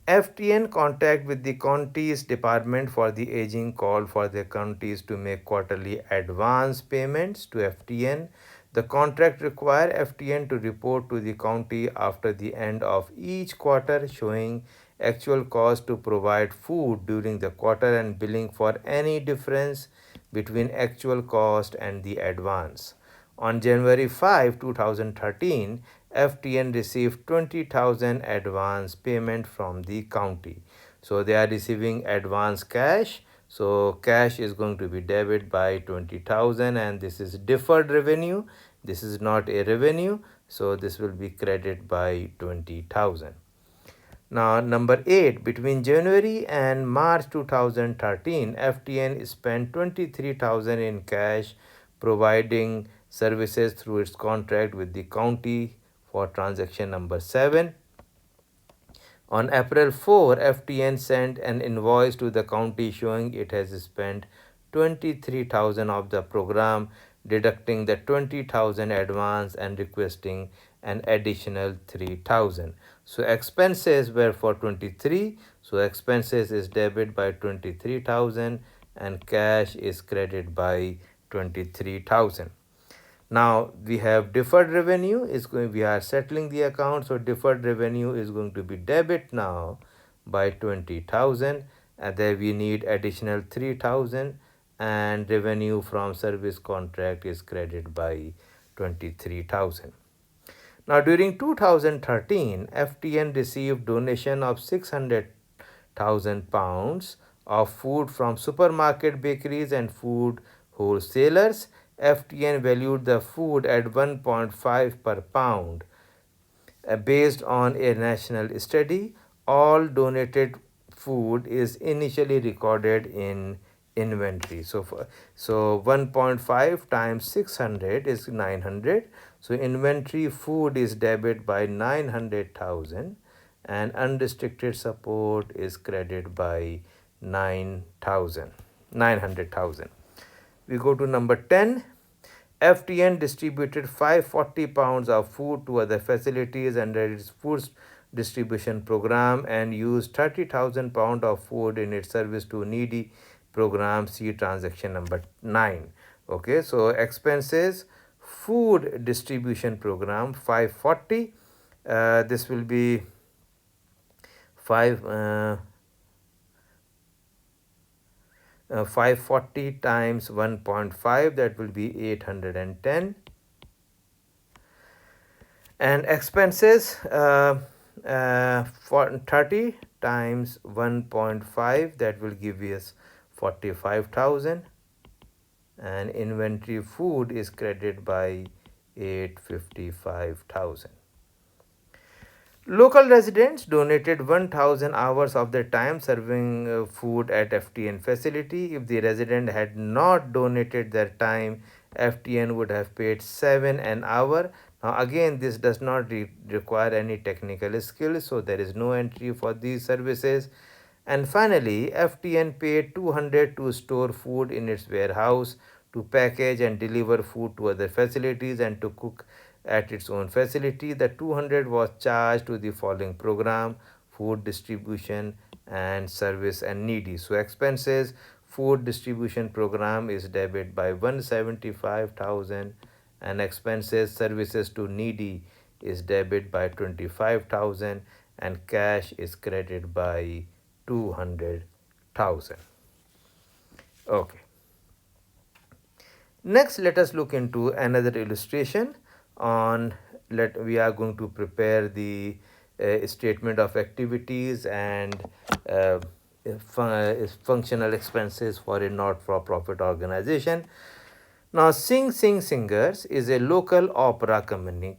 FTN contact with the county's department for the aging called for the counties to make quarterly advance payments to FTN. The contract require FTN to report to the county after the end of each quarter showing actual cost to provide food during the quarter and billing for any difference between actual cost and the advance. On January 5, 2013, FTN received 20,000 advance payment from the county. So they are receiving advance cash. So cash is going to be debit by 20,000 and this is deferred revenue. This is not a revenue. So this will be credited by 20,000. Now, number 8, between January and March 2013, FTN spent 23,000 in cash providing services through its contract with the county for transaction number 7. On April 4, FTN sent an invoice to the county showing it has spent 23,000 of the program, deducting the 20,000 advance and requesting an additional 3,000. So expenses were for 23. So expenses is debit by 23,000 and cash is credited by 23,000. Now we have deferred revenue is going, we are settling the account, so deferred revenue is going to be debit now by 20,000 and then we need additional 3,000 and revenue from service contract is credited by 23,000. Now during 2013, FTN received donation of 600,000 pounds of food from supermarket, bakeries and food wholesalers. FTN valued the food at 1.5 per pound. Based on a national study, all donated food is initially recorded in inventory. So 1.5 times 600 is 900. So inventory food is debit by 900,000 and unrestricted support is credited by 900,000. We go to number 10. FTN distributed 540 pounds of food to other facilities under its food distribution program and used 30,000 pounds of food in its service to needy program. See transaction number 9. Okay, so expenses food distribution program 540. This will be 540 times 1.5, that will be 810. And expenses for 30 times 1.5, that will give us 45,000 and inventory food is credited by 855,000. Local residents donated 1,000 hours of their time serving food at FTN facility. If the resident had not donated their time, FTN would have paid 7 an hour. Now again, this does not require any technical skills, so there is no entry for these services. And finally, FTN paid 200 to store food in its warehouse, to package and deliver food to other facilities and to cook at its own facility. The 200 was charged to the following program: food distribution and service and needy. So expenses food distribution program is debit by 175,000 and expenses services to needy is debit by 25,000 and cash is credited by 200,000. Okay. Next, let us look into another illustration on we are going to prepare the statement of activities and functional expenses for a not-for-profit organization. Now, Sing Sing Singers is a local opera company.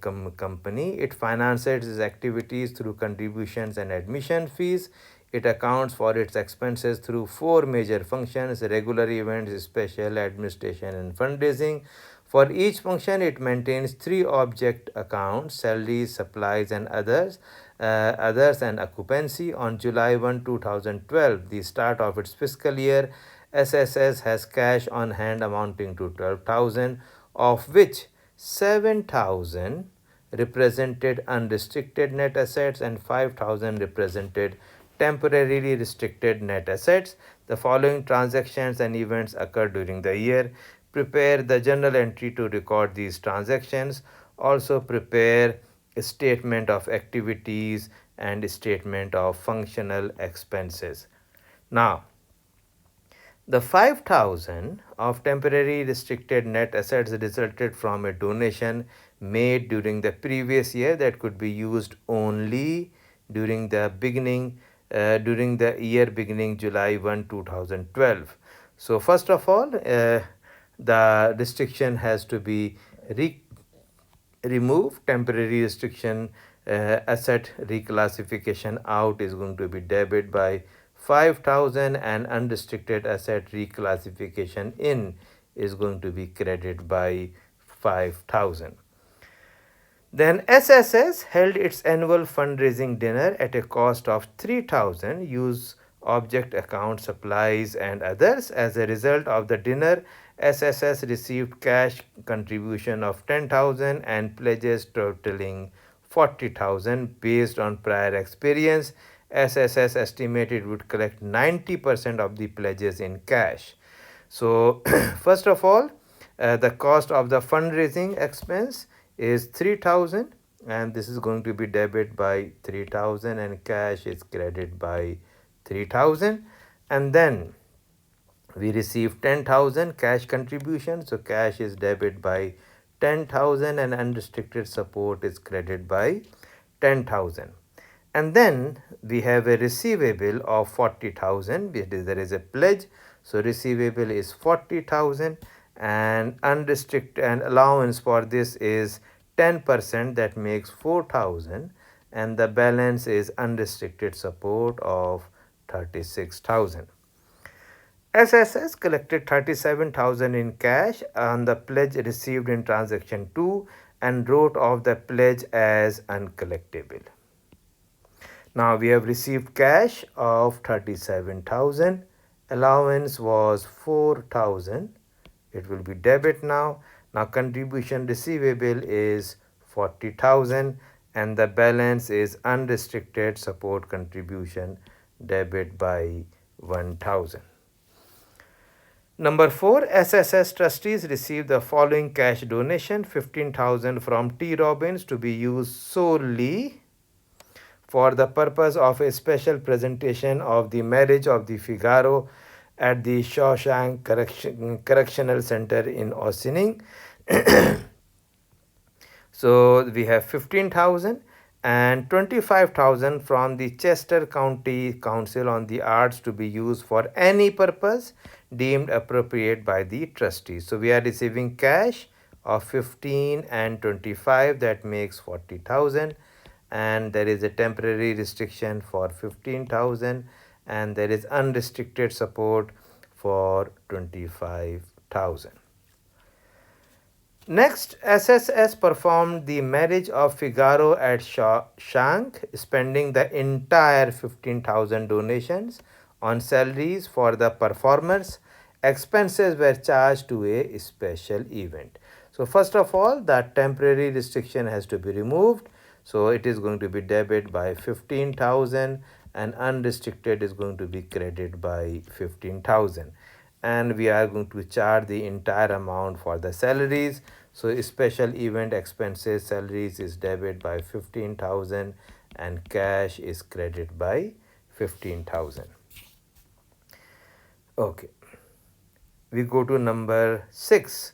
It finances its activities through contributions and admission fees. It accounts for its expenses through four major functions: regular events, special administration, and fundraising. For each function, it maintains three object accounts: salaries, supplies, and others and occupancy. On July 1, 2012, the start of its fiscal year, SSS has cash on hand amounting to 12,000, of which 7,000 represented unrestricted net assets and 5,000 represented temporarily restricted net assets. The following transactions and events occurred during the year. Prepare the journal entry to record these transactions. Also prepare a statement of activities and a statement of functional expenses. Now, the 5,000 of temporary restricted net assets resulted from a donation made during the previous year that could be used only during the year beginning July 1, 2012. So first of all, the restriction has to be remove temporary restriction. Asset reclassification out is going to be debit by 5,000 and unrestricted asset reclassification in is going to be credited by 5,000. Then SSS held its annual fundraising dinner at a cost of 3,000. Use object account, supplies, and others. As a result of the dinner, SSS received cash contribution of 10,000 and pledges totaling 40,000. Based on prior experience, SSS estimated would collect 90% of the pledges in cash. So, first of all, the cost of the fundraising expense is 3,000, and this is going to be debit by 3,000 and cash is credited by 3,000. And then we receive 10,000 cash contribution, so cash is debit by 10,000 and unrestricted support is credited by 10,000. And then we have a receivable of 40,000. There is a pledge, so receivable is 40,000 and unrestricted, and allowance for this is 10%, that makes 4,000, and the balance is unrestricted support of 36,000. SSS collected 37,000 in cash on the pledge received in transaction 2 and wrote off the pledge as uncollectible. Now we have received cash of 37,000. Allowance was 4,000. It will be debit now. Now contribution receivable is 40,000 and the balance is unrestricted support contribution, debit by 1,000. Number 4, SSS trustees received the following cash donation: 15,000 from T. Robbins to be used solely for the purpose of a special presentation of the marriage of the Figaro at the Shawshank Correctional Center in Ossining. So we have 15,000 and 25,000 from the Chester County Council on the Arts to be used for any purpose deemed appropriate by the trustees. So we are receiving cash of 15 and 25, that makes 40,000, and there is a temporary restriction for 15,000 and there is unrestricted support for 25,000. Next, SSS performed the marriage of Figaro at Shawshank, spending the entire 15,000 donations on salaries for the performers. Expenses were charged to a special event. So first of all, that temporary restriction has to be removed. So it is going to be debit by 15,000 and unrestricted is going to be credited by 15,000. And we are going to charge the entire amount for the salaries. So special event expenses, salaries is debit by 15,000 and cash is credited by 15,000. Okay. We go to number 6.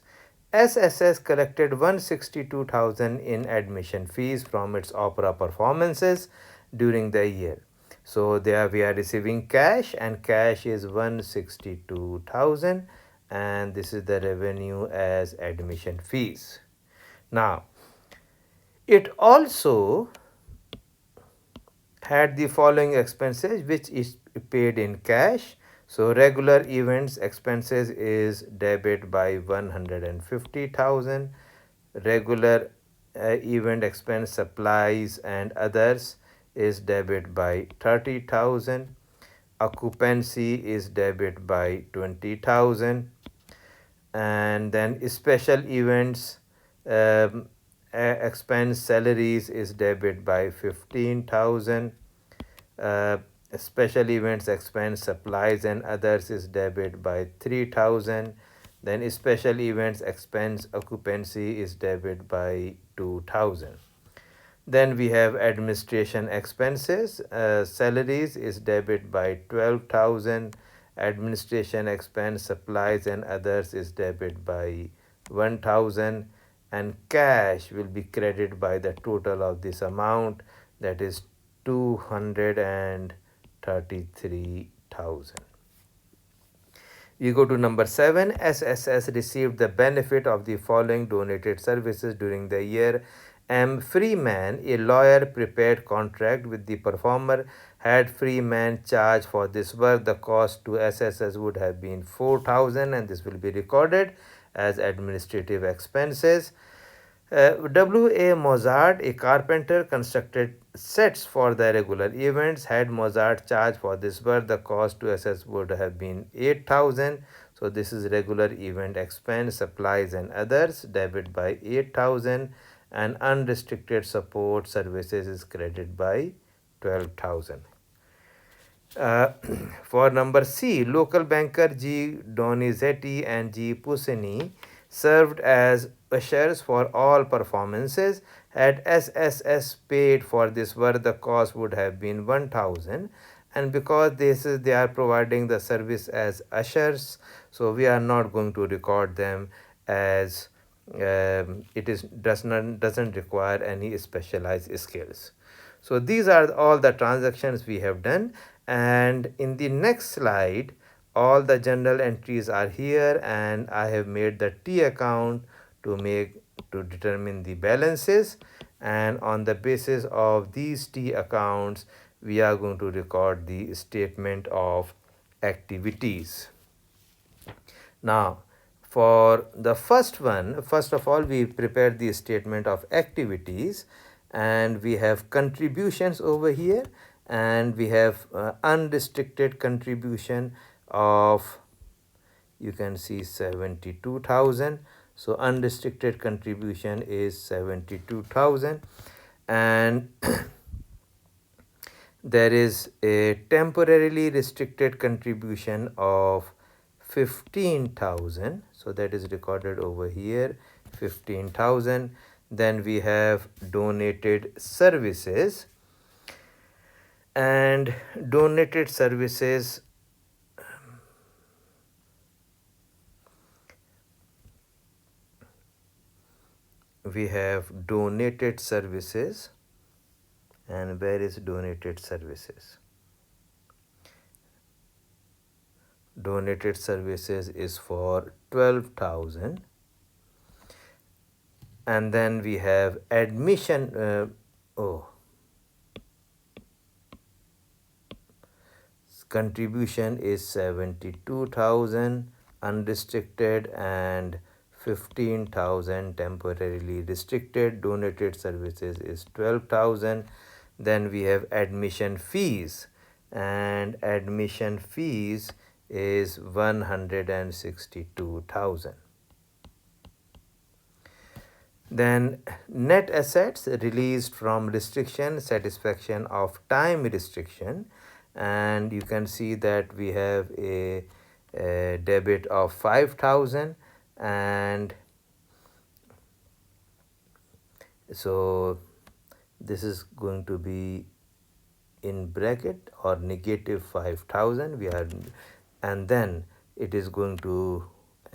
SSS collected 162,000 in admission fees from its opera performances during the year. So there we are receiving cash, and cash is 162,000, and this is the revenue as admission fees. Now it also had the following expenses which is paid in cash. So regular events expenses is debit by 150,000. Regular event expense supplies and others is debit by 30,000. Occupancy is debit by 20,000. And then special events expense salaries is debit by 15,000. uh, Special events expense supplies and others is debit by 3,000. Then special events expense occupancy is debit by 2,000. Then we have administration expenses. Salaries is debit by 12,000. Administration expense supplies and others is debit by 1,000, and cash will be credited by the total of this amount, that is 233,000. We go to number 7. SSS received the benefit of the following donated services during the year. M. Freeman, a lawyer, prepared contract with the performer. Had Freeman charged for this work, the cost to SSS would have been 4,000, and this will be recorded as administrative expenses. W.A. Mozart, a carpenter, constructed sets for the regular events. Had Mozart charged for this work, the cost to SS would have been 8,000. So this is regular event expense, supplies and others, debit by 8,000, and unrestricted support services is credited by 12,000. Uh, for number C, local banker G. Donizetti and G. Pusini served as ushers for all performances. Had SSS paid for this work, the cost would have been 1,000. And because they are providing the service as ushers, so we are not going to record them as it is doesn't require any specialized skills. So these are all the transactions we have done, and in the next slide all the journal entries are here, and I have made the T account to determine the balances, and on the basis of these T accounts we are going to record the statement of activities. Now for the first one, first of all we prepare the statement of activities, and we have contributions over here, and we have unrestricted contribution of, you can see, 72,000. So unrestricted contribution is 72,000, and there is a temporarily restricted contribution of 15,000. So that is recorded over here, 15,000. Then we have donated services, and donated services we have donated services. And where is donated services? Donated services is for 12,000. And then we have admission contribution is 72,000 unrestricted and 15,000 temporarily restricted. Donated services is 12,000. Then we have admission fees, and admission fees is 162,000. Then net assets released from restriction, satisfaction of time restriction, and you can see that we have a debit of 5,000, and so this is going to be in bracket or negative 5,000 we are, and then it is going to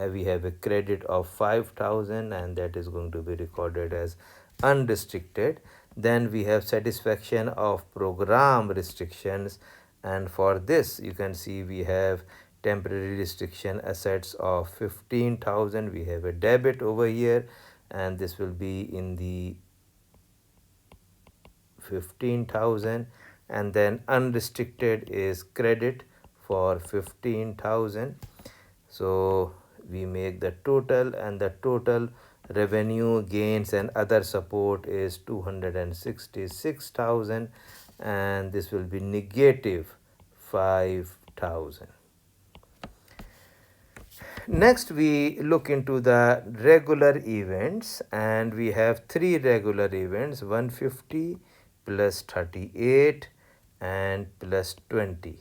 we have a credit of 5,000, and that is going to be recorded as unrestricted. Then we have satisfaction of program restrictions, and for this you can see we have temporary restriction assets of 15,000. We have a debit over here, and this will be in the 15,000, and then unrestricted is credit for 15,000. So we make the total, and the total revenue gains and other support is 266,000, and this will be negative 5,000. Next we look into the regular events, and we have three regular events: 150 plus 38 and plus 20.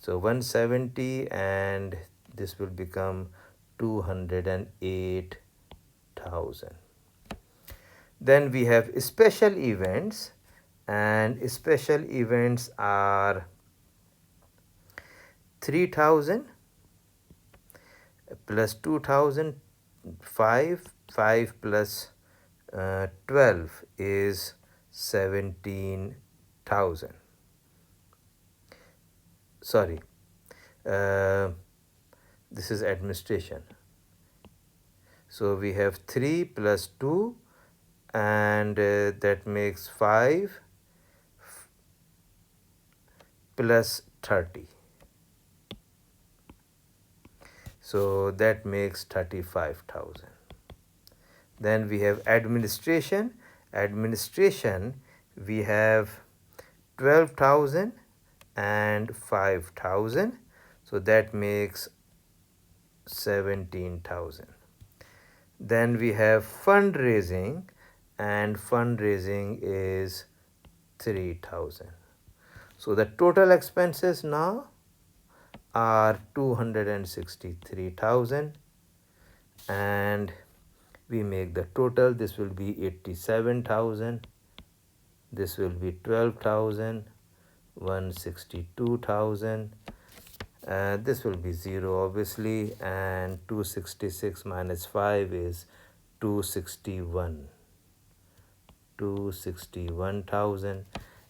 So 170, and this will become 208,000. Then we have special events, and special events are 3,000 plus 2,000, 5 plus 12 is 17,000. Sorry, this is administration. So we have 3 plus 2, and that makes 5 plus 30. So that makes 35,000. Then we have administration. Administration, we have 12,000 and 5,000. So that makes 17,000. Then we have fundraising, and fundraising is 3,000. So the total expenses now are 263,000, and we make the total. This will be 87,000, this will be 12,000, 162,000, this will be 0 obviously, and 266 minus 5 is 261,000.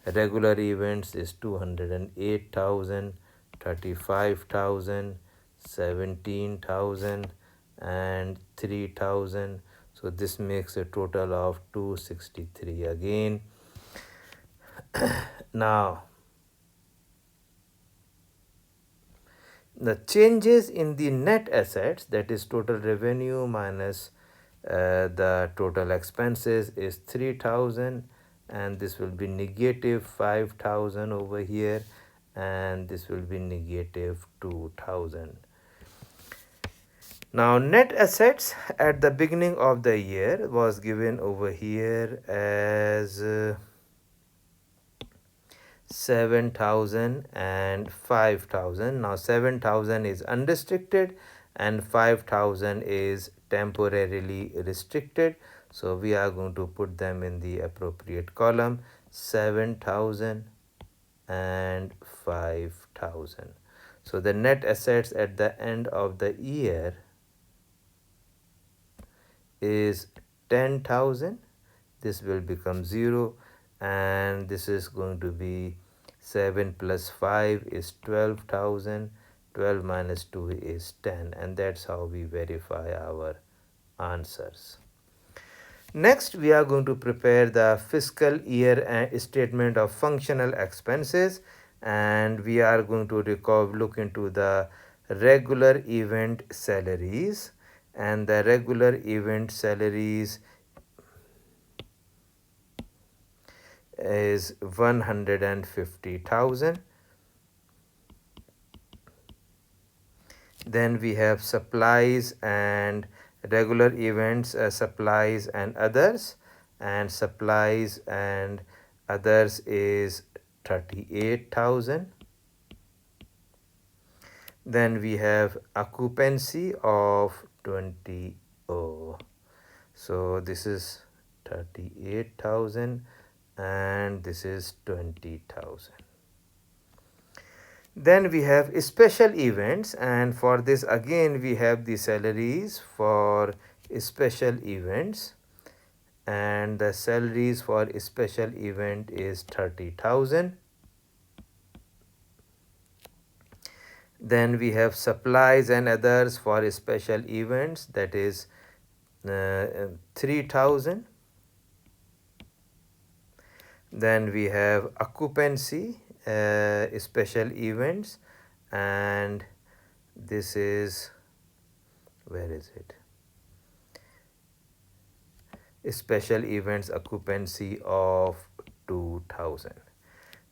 Regular events is 208,000, 35,000, 17,000, and 3,000. So this makes a total of 263 again. Now the changes in the net assets, that is total revenue minus the total expenses, is 3,000, and this will be negative 5,000 over here, and this will be negative 2,000. Now net assets at the beginning of the year was given over here as 7,000 and 5,000. Now 7,000 is unrestricted and 5,000 is temporarily restricted. So we are going to put them in the appropriate column: 7,000 and 5,000. So the net assets at the end of the year is 10,000. This will become 0, and this is going to be 7 plus 5 is 12,000. 12 minus 2 is 10, and that's how we verify our answers. Next, we are going to prepare the fiscal year statement of functional expenses, and we are going to look into the regular event salaries, and the regular event salaries is 150,000. Then we have supplies and regular events, supplies and others, and supplies and others is 38,000. Then we have occupancy of 20. So this is 38,000 and this is 20,000. Then we have special events, and for this again we have the salaries for special events, and the salaries for a special event is 30,000. Then we have supplies and others for special events, that is 3,000. Then we have occupancy, special events, and this is, where is it? Special events occupancy of 2,000.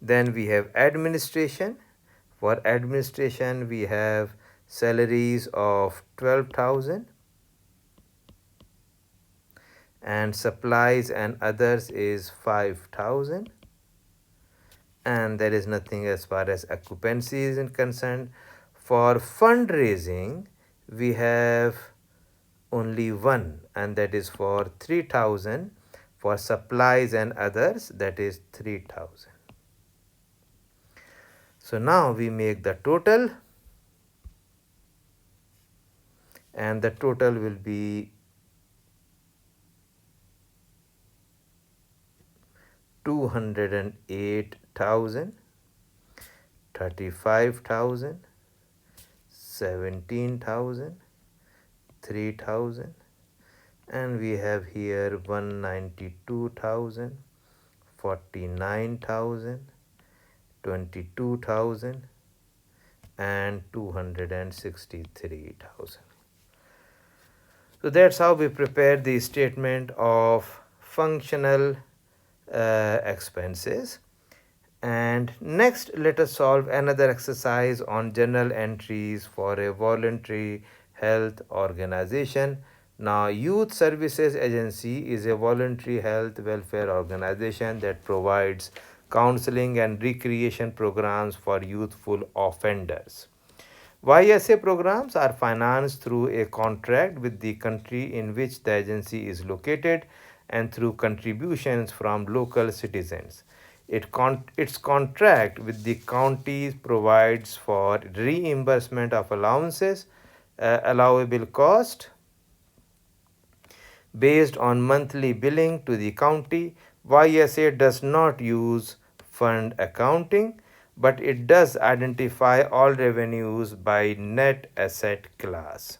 Then we have administration. For administration, we have salaries of 12,000 and supplies and others is 5,000. And there is nothing as far as occupancy is concerned. For fundraising, we have only one, and that is for 3,000. For supplies and others, that is 3,000. So now we make the total, and the total will be 208,000, 35,000, 17,000, 3,000, and we have here 192,000, 49,000, 22,000, and 263,000. So that's how we prepare the statement of functional expenses. And next, let us solve another exercise on journal entries for a voluntary health organization. Now, Youth Services Agency is a voluntary health welfare organization that provides counseling and recreation programs for youthful offenders. YSA programs are financed through a contract with the country in which the agency is located and through contributions from local citizens. Its contract with the counties provides for reimbursement of allowances, allowable cost, based on monthly billing to the county. YSA does not use fund accounting, but it does identify all revenues by net asset class.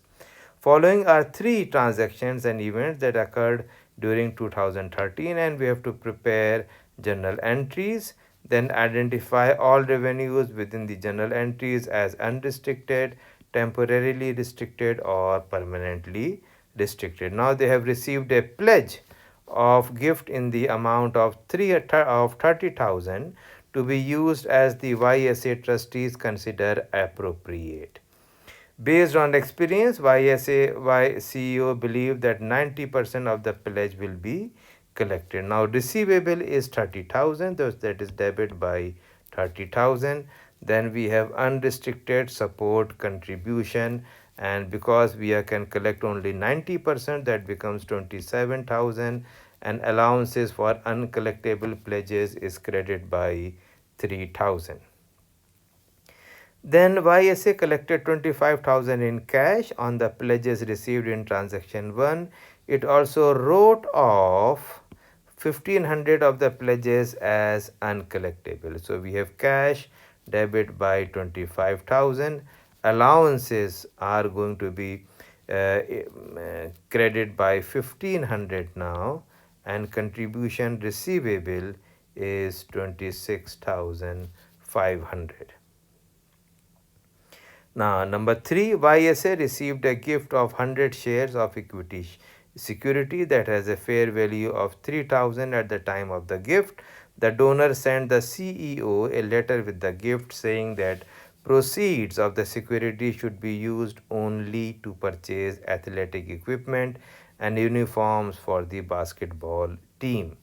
Following are three transactions and events that occurred during 2013, and we have to prepare journal entries, then identify all revenues within the journal entries as unrestricted, temporarily restricted, or permanently restricted. Now they have received a pledge of gift in the amount of 30,000 to be used as the YSA trustees consider appropriate. Based on experience, YSA CEO believe that 90% of the pledge will be collected. Now receivable is 30,000, that is debit by 30,000. Then we have unrestricted support contribution, and because we can collect only 90%, that becomes 27,000, and allowances for uncollectible pledges is credited by 3,000. Then YSA collected 25,000 in cash on the pledges received in transaction 1. It also wrote off 1,500 of the pledges as uncollectible. So we have cash debit by 25,000. Allowances are going to be credit by 1,500 now, and contribution receivable is 26,500. Now, number 3, YSA received a gift of 100 shares of equity security that has a fair value of 3,000 at the time of the gift. The donor sent the CEO a letter with the gift saying that proceeds of the security should be used only to purchase athletic equipment and uniforms for the basketball team.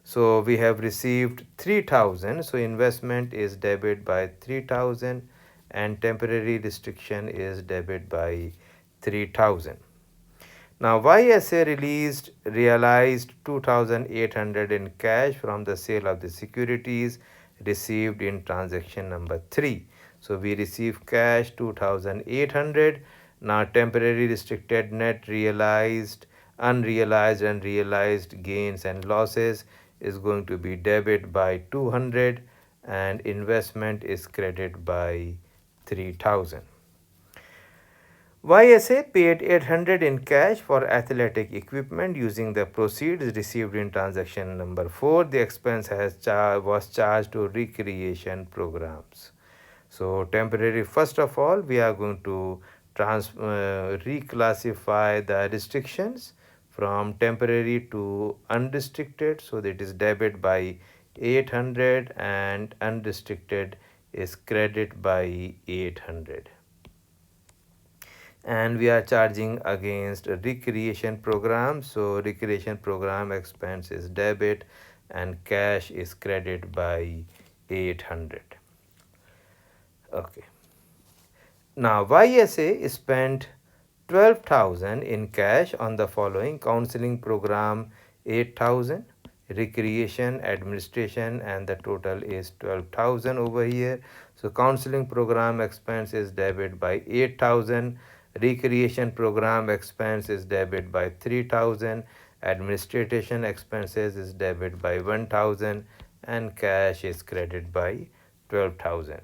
So we have received 3,000. So investment is debit by 3,000 and temporary restriction is debit by 3,000. Now YSA realized 2,800 in cash from the sale of the securities received in transaction number 3. So we receive cash 2,800. Now temporary restricted net realized unrealized and realized gains and losses is going to be debit by 200, and investment is credit by 3000. YSA paid 800 in cash for athletic equipment using the proceeds received in transaction number 4. The expense was charged to recreation programs. So temporary, first of all, we are going to reclassify the restrictions from temporary to unrestricted. So that is debit by 800 and unrestricted is credit by 800. And we are charging against a recreation program. So recreation program expense is debit and cash is credit by 800. Okay. Now YSA spent 12,000 in cash on the following: counseling program 8,000, recreation administration, and the total is 12,000 over here. So counseling program expense is debit by 8,000, recreation program expense is debit by 3,000, administration expenses is debit by 1,000, and cash is credit by 12,000.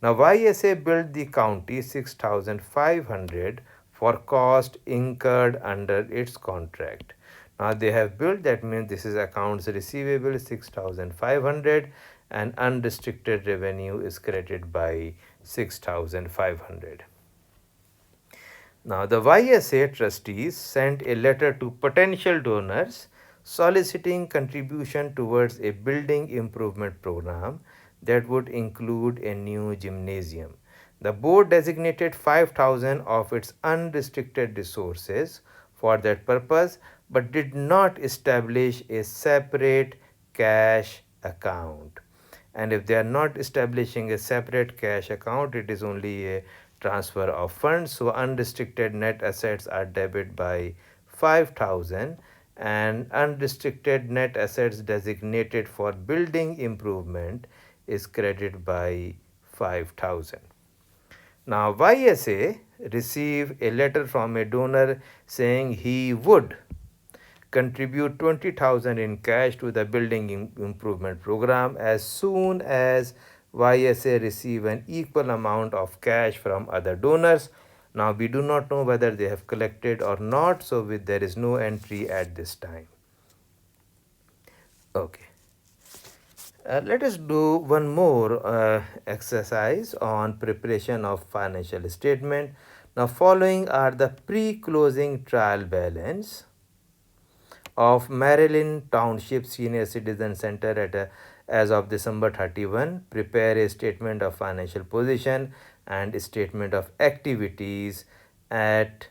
Now YSA billed the county 6,500 for cost incurred under its contract. Now they have billed, that means this is accounts receivable 6,500, and unrestricted revenue is credited by 6,500. Now, the YSA trustees sent a letter to potential donors soliciting contribution towards a building improvement program that would include a new gymnasium. The board designated 5,000 of its unrestricted resources for that purpose, but did not establish a separate cash account. And if they are not establishing a separate cash account, it is only a transfer of funds. So unrestricted net assets are debit by 5,000, and unrestricted net assets designated for building improvement is credited by 5,000. Now YSA received a letter from a donor saying he would contribute 20,000 in cash to the building improvement program as soon as YSA receive an equal amount of cash from other donors. Now we do not know whether they have collected or not, so there is no entry at this time. Okay. Let us do one more exercise on preparation of financial statement. Now following are the pre-closing trial balance of Maryland Township Senior Citizen Center as of December 31. Prepare a statement of financial position and statement of activities at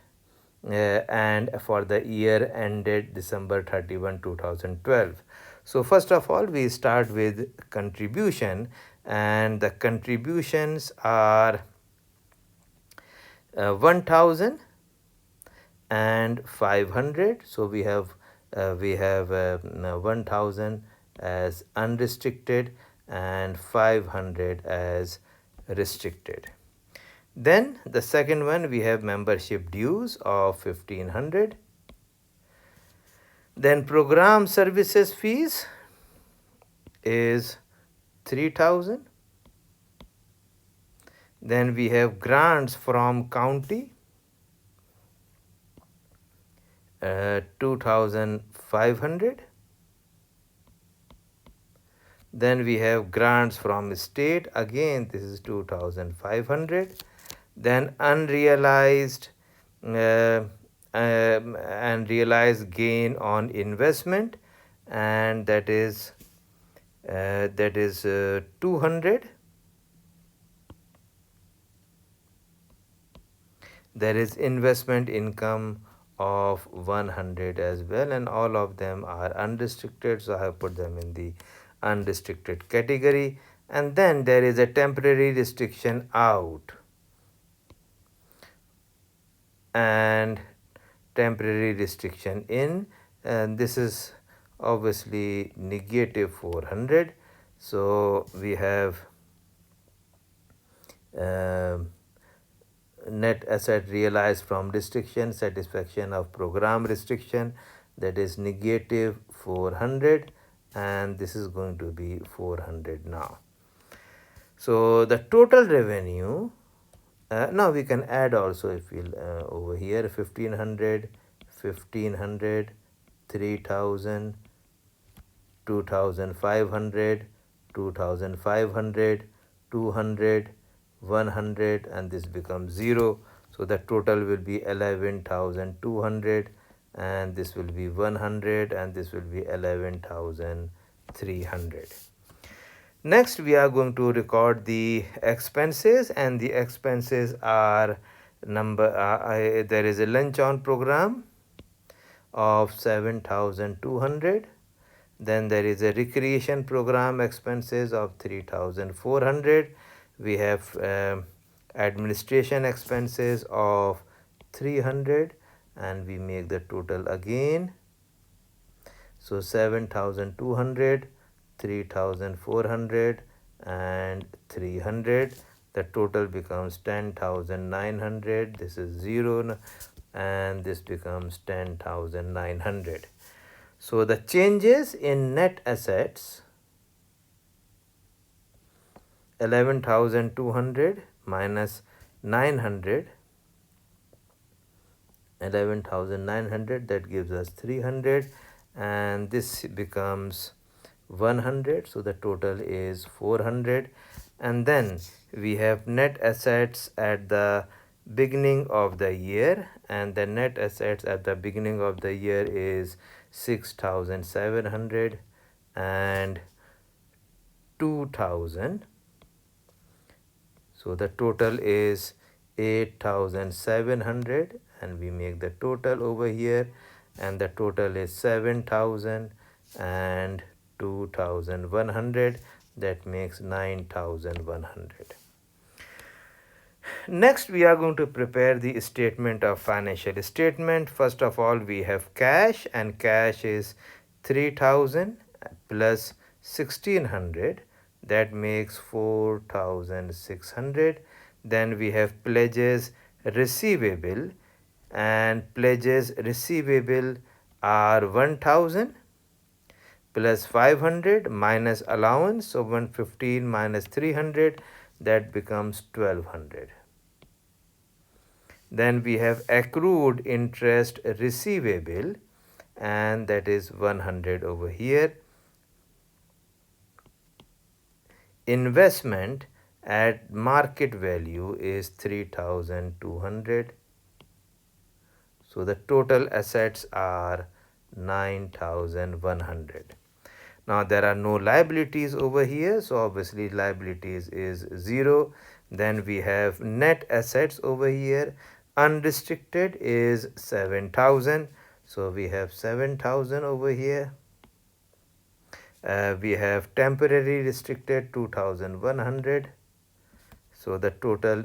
and for the year ended December 31, 2012. So first of all, we start with contribution, and the contributions are 1,000 and 500. So we have 1,000 as unrestricted and 500 as restricted. Then the second one, we have membership dues of 1,500. Then program services fees is 3,000. Then we have grants from county 2,500. Then we have grants from state, again this is 2,500. Then unrealized and realized gain on investment, and that is 200. There is investment income of 100 as well, and all of them are unrestricted, so I have put them in the unrestricted category. And then there is a temporary restriction out and temporary restriction in, and this is obviously negative 400. So we have net asset realized from restriction, satisfaction of program restriction, that is negative 400, and this is going to be 400 now. So the total revenue, now we can add also, if we over here 1500, 1500, 3000, 2500, 2500, 200, 100, and this becomes 0. So the total will be 11,200, and this will be 100, and this will be 11,300. Next, we are going to record the expenses, and the expenses are there is a lunch on program of 7,200. Then there is a recreation program expenses of 3,400. We have administration expenses of 300, and we make the total again. So 7,200, 3,400, and 300. The total becomes 10,900. This is 0, and this becomes 10,900. So the changes in net assets, 11,200 minus 900, 11,900, that gives us 300, and this becomes 100. So the total is 400. And then we have net assets at the beginning of the year, and the net assets at the beginning of the year is 6,700 and 2,000. So the total is 8,700, and we make the total over here, and the total is 7,000 and 2,100. That makes 9,100. Next, we are going to prepare the statement of financial statement. First of all, we have cash, and cash is 3,000 plus 1,600. That makes 4,600. Then we have pledges receivable, and pledges receivable are 1,000 plus 500 minus allowance. So 115 minus 300, that becomes 1,200. Then we have accrued interest receivable, and that is 100 over here. Investment at market value is 3,200. So the total assets are 9,100. Now there are no liabilities over here, so obviously liabilities is 0. Then we have net assets over here. Unrestricted is 7,000. So we have 7,000 over here. We have temporary restricted 2,100. So the total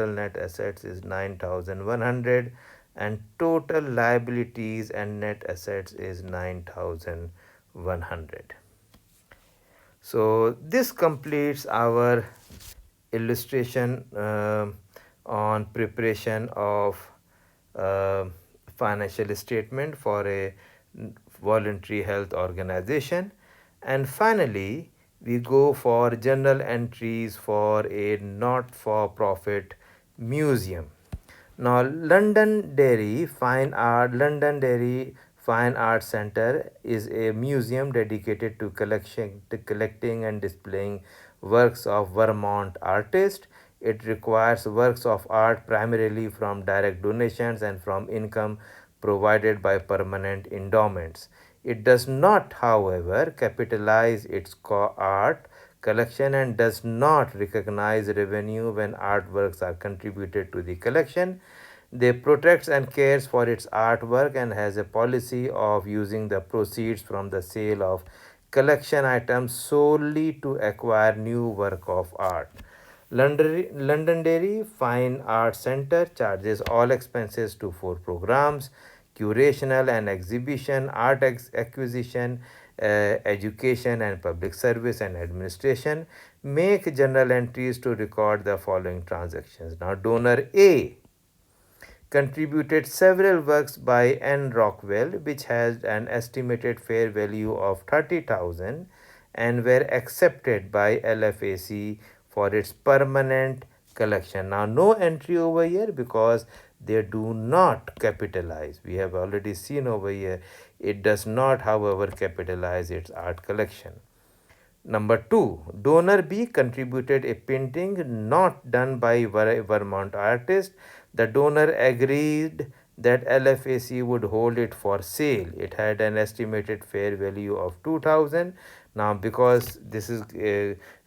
net assets is 9,100, and total liabilities and net assets is 9,100. So this completes our illustration on preparation of financial statement for a voluntary health organization. And finally, we go for journal entries for a not-for-profit museum. Now, London Dairy Fine Art Center is a museum dedicated to collecting and displaying works of Vermont artists. It requires works of art primarily from direct donations and from income provided by permanent endowments. It does not, however, capitalize its art collection and does not recognize revenue when artworks are contributed to the collection. They protects and cares for its artwork and has a policy of using the proceeds from the sale of collection items solely to acquire new work of art. Londonderry Fine Art Center charges all expenses to 4 programs: curational and exhibition, art acquisition, education and public service and administration, make journal entries to record the following transactions. Now, donor A contributed several works by N. Rockwell, which has an estimated fair value of 30,000 and were accepted by LFAC for its permanent collection. Now, no entry over here because they do not capitalize. We have already seen over here it does not, however, capitalize its art collection. Number two, donor B contributed a painting not done by a Vermont artist. The donor agreed that LFAC would hold it for sale. It had an estimated fair value of 2,000. Now, because this is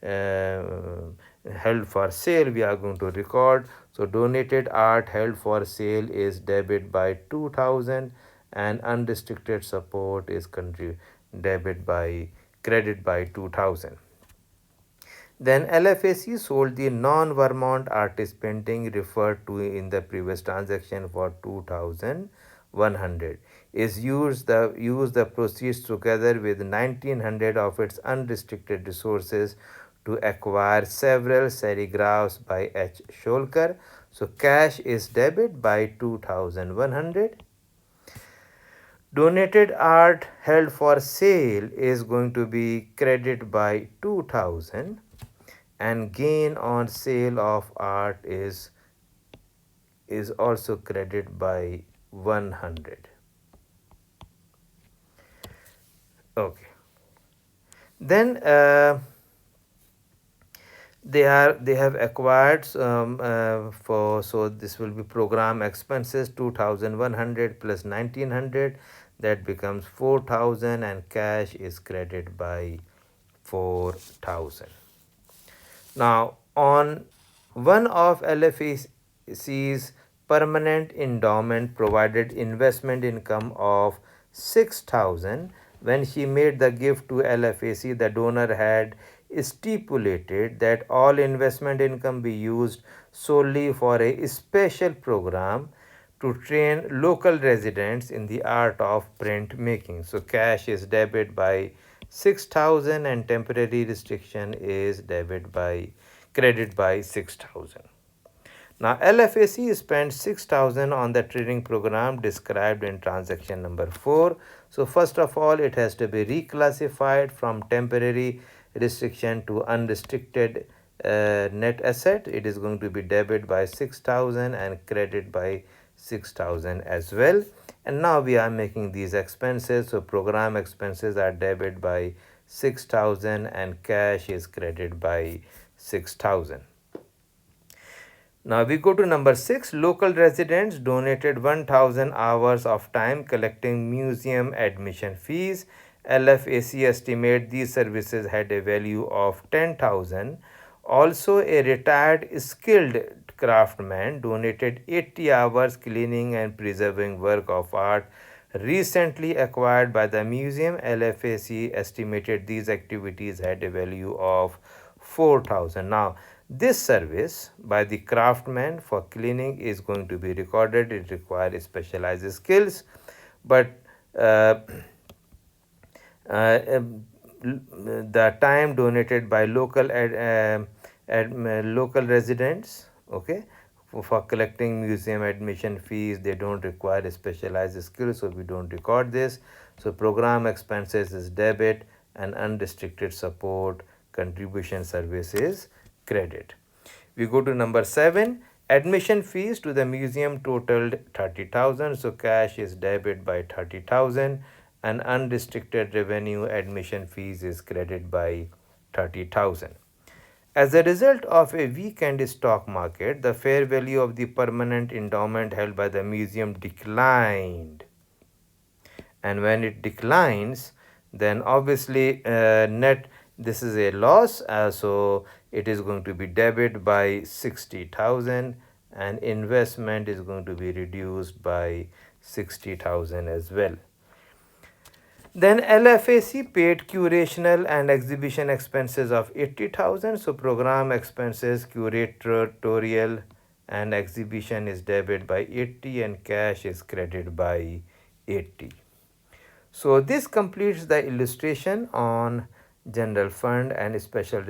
held for sale, we are going to record. So, donated art held for sale is debit by 2,000 and unrestricted support is debit by credit by 2000. Then LFAC sold the non-Vermont artist painting referred to in the previous transaction for 2100. Is use the proceeds together with 1900 of its unrestricted resources to acquire several serigraphs by H. Sholkar. So cash is debit by 2100. Donated art held for sale is going to be credit by 2000 and gain on sale of art is also credit by 100. Okay. Then they have acquired for, so this will be program expenses 2100 plus 1900, that becomes 4000 and cash is credited by 4000. Now, on one of LFAC's permanent endowment provided investment income of 6,000. When she made the gift to LFAC, the donor had stipulated that all investment income be used solely for a special program to train local residents in the art of print making. So cash is debit by 6,000 and temporary restriction is debit by credit by 6,000. Now LFAC spent 6,000 on the training program described in transaction number 4. So first of all, it has to be reclassified from temporary restriction to unrestricted net asset. It is going to be debit by 6,000 and credit by 6,000 as well. And now we are making these expenses. So program expenses are debit by 6,000 and cash is credit by 6,000. Now we go to number 6. Local residents donated 1,000 hours of time collecting museum admission fees. LFAC estimate these services had a value of 10,000. Also, a retired skilled craftsman donated 80 hours cleaning and preserving work of art recently acquired by the museum. LFAC estimated these activities had a value of 4,000. Now, this service by the craftsman for cleaning is going to be recorded. It requires specialized skills, but the time donated by local residents, okay, for collecting museum admission fees, they don't require specialized skills, so we don't record this. So program expenses is debit and unrestricted support contribution services credit. We go to number 7. Admission fees to the museum totaled 30,000. So cash is debit by 30,000 and unrestricted revenue admission fees is credited by 30,000. As a result of a weakened stock market, the fair value of the permanent endowment held by the museum declined. And when it declines, then obviously net, this is a loss, so it is going to be debit by 60,000 and investment is going to be reduced by 60,000 as well. Then LFAC paid curational and exhibition expenses of 80,000. So program expenses, curatorial and exhibition is debit by 80 and cash is credited by 80. So this completes the illustration on general fund and special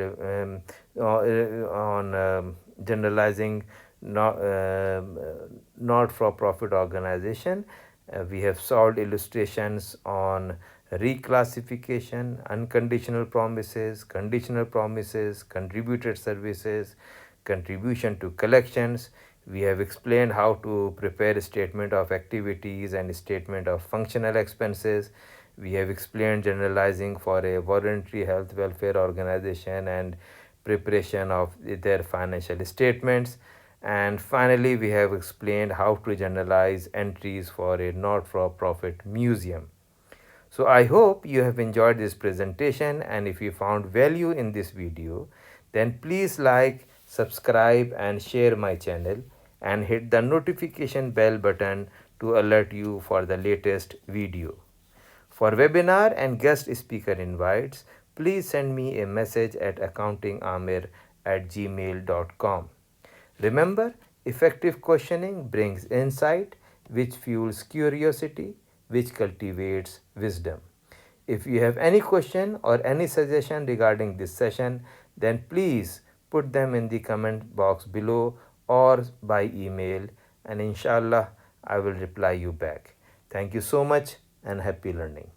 on generalizing not for profit organization. We have solved illustrations on reclassification, unconditional promises, conditional promises, contributed services, contribution to collections. We have explained how to prepare a statement of activities and a statement of functional expenses. We have explained generalizing for a voluntary health welfare organization and preparation of their financial statements. And finally, we have explained how to generalize entries for a not for profit museum. So I hope you have enjoyed this presentation, and if you found value in this video, then please like, subscribe and share my channel and hit the notification bell button to alert you for the latest video. For webinar and guest speaker invites, please send me a message at accountingamir@gmail.com. Remember, effective questioning brings insight, which fuels curiosity, which cultivates wisdom. If you have any question or any suggestion regarding this session, then please put them in the comment box below or by email, and inshallah I will reply you back. Thank you so much and happy learning.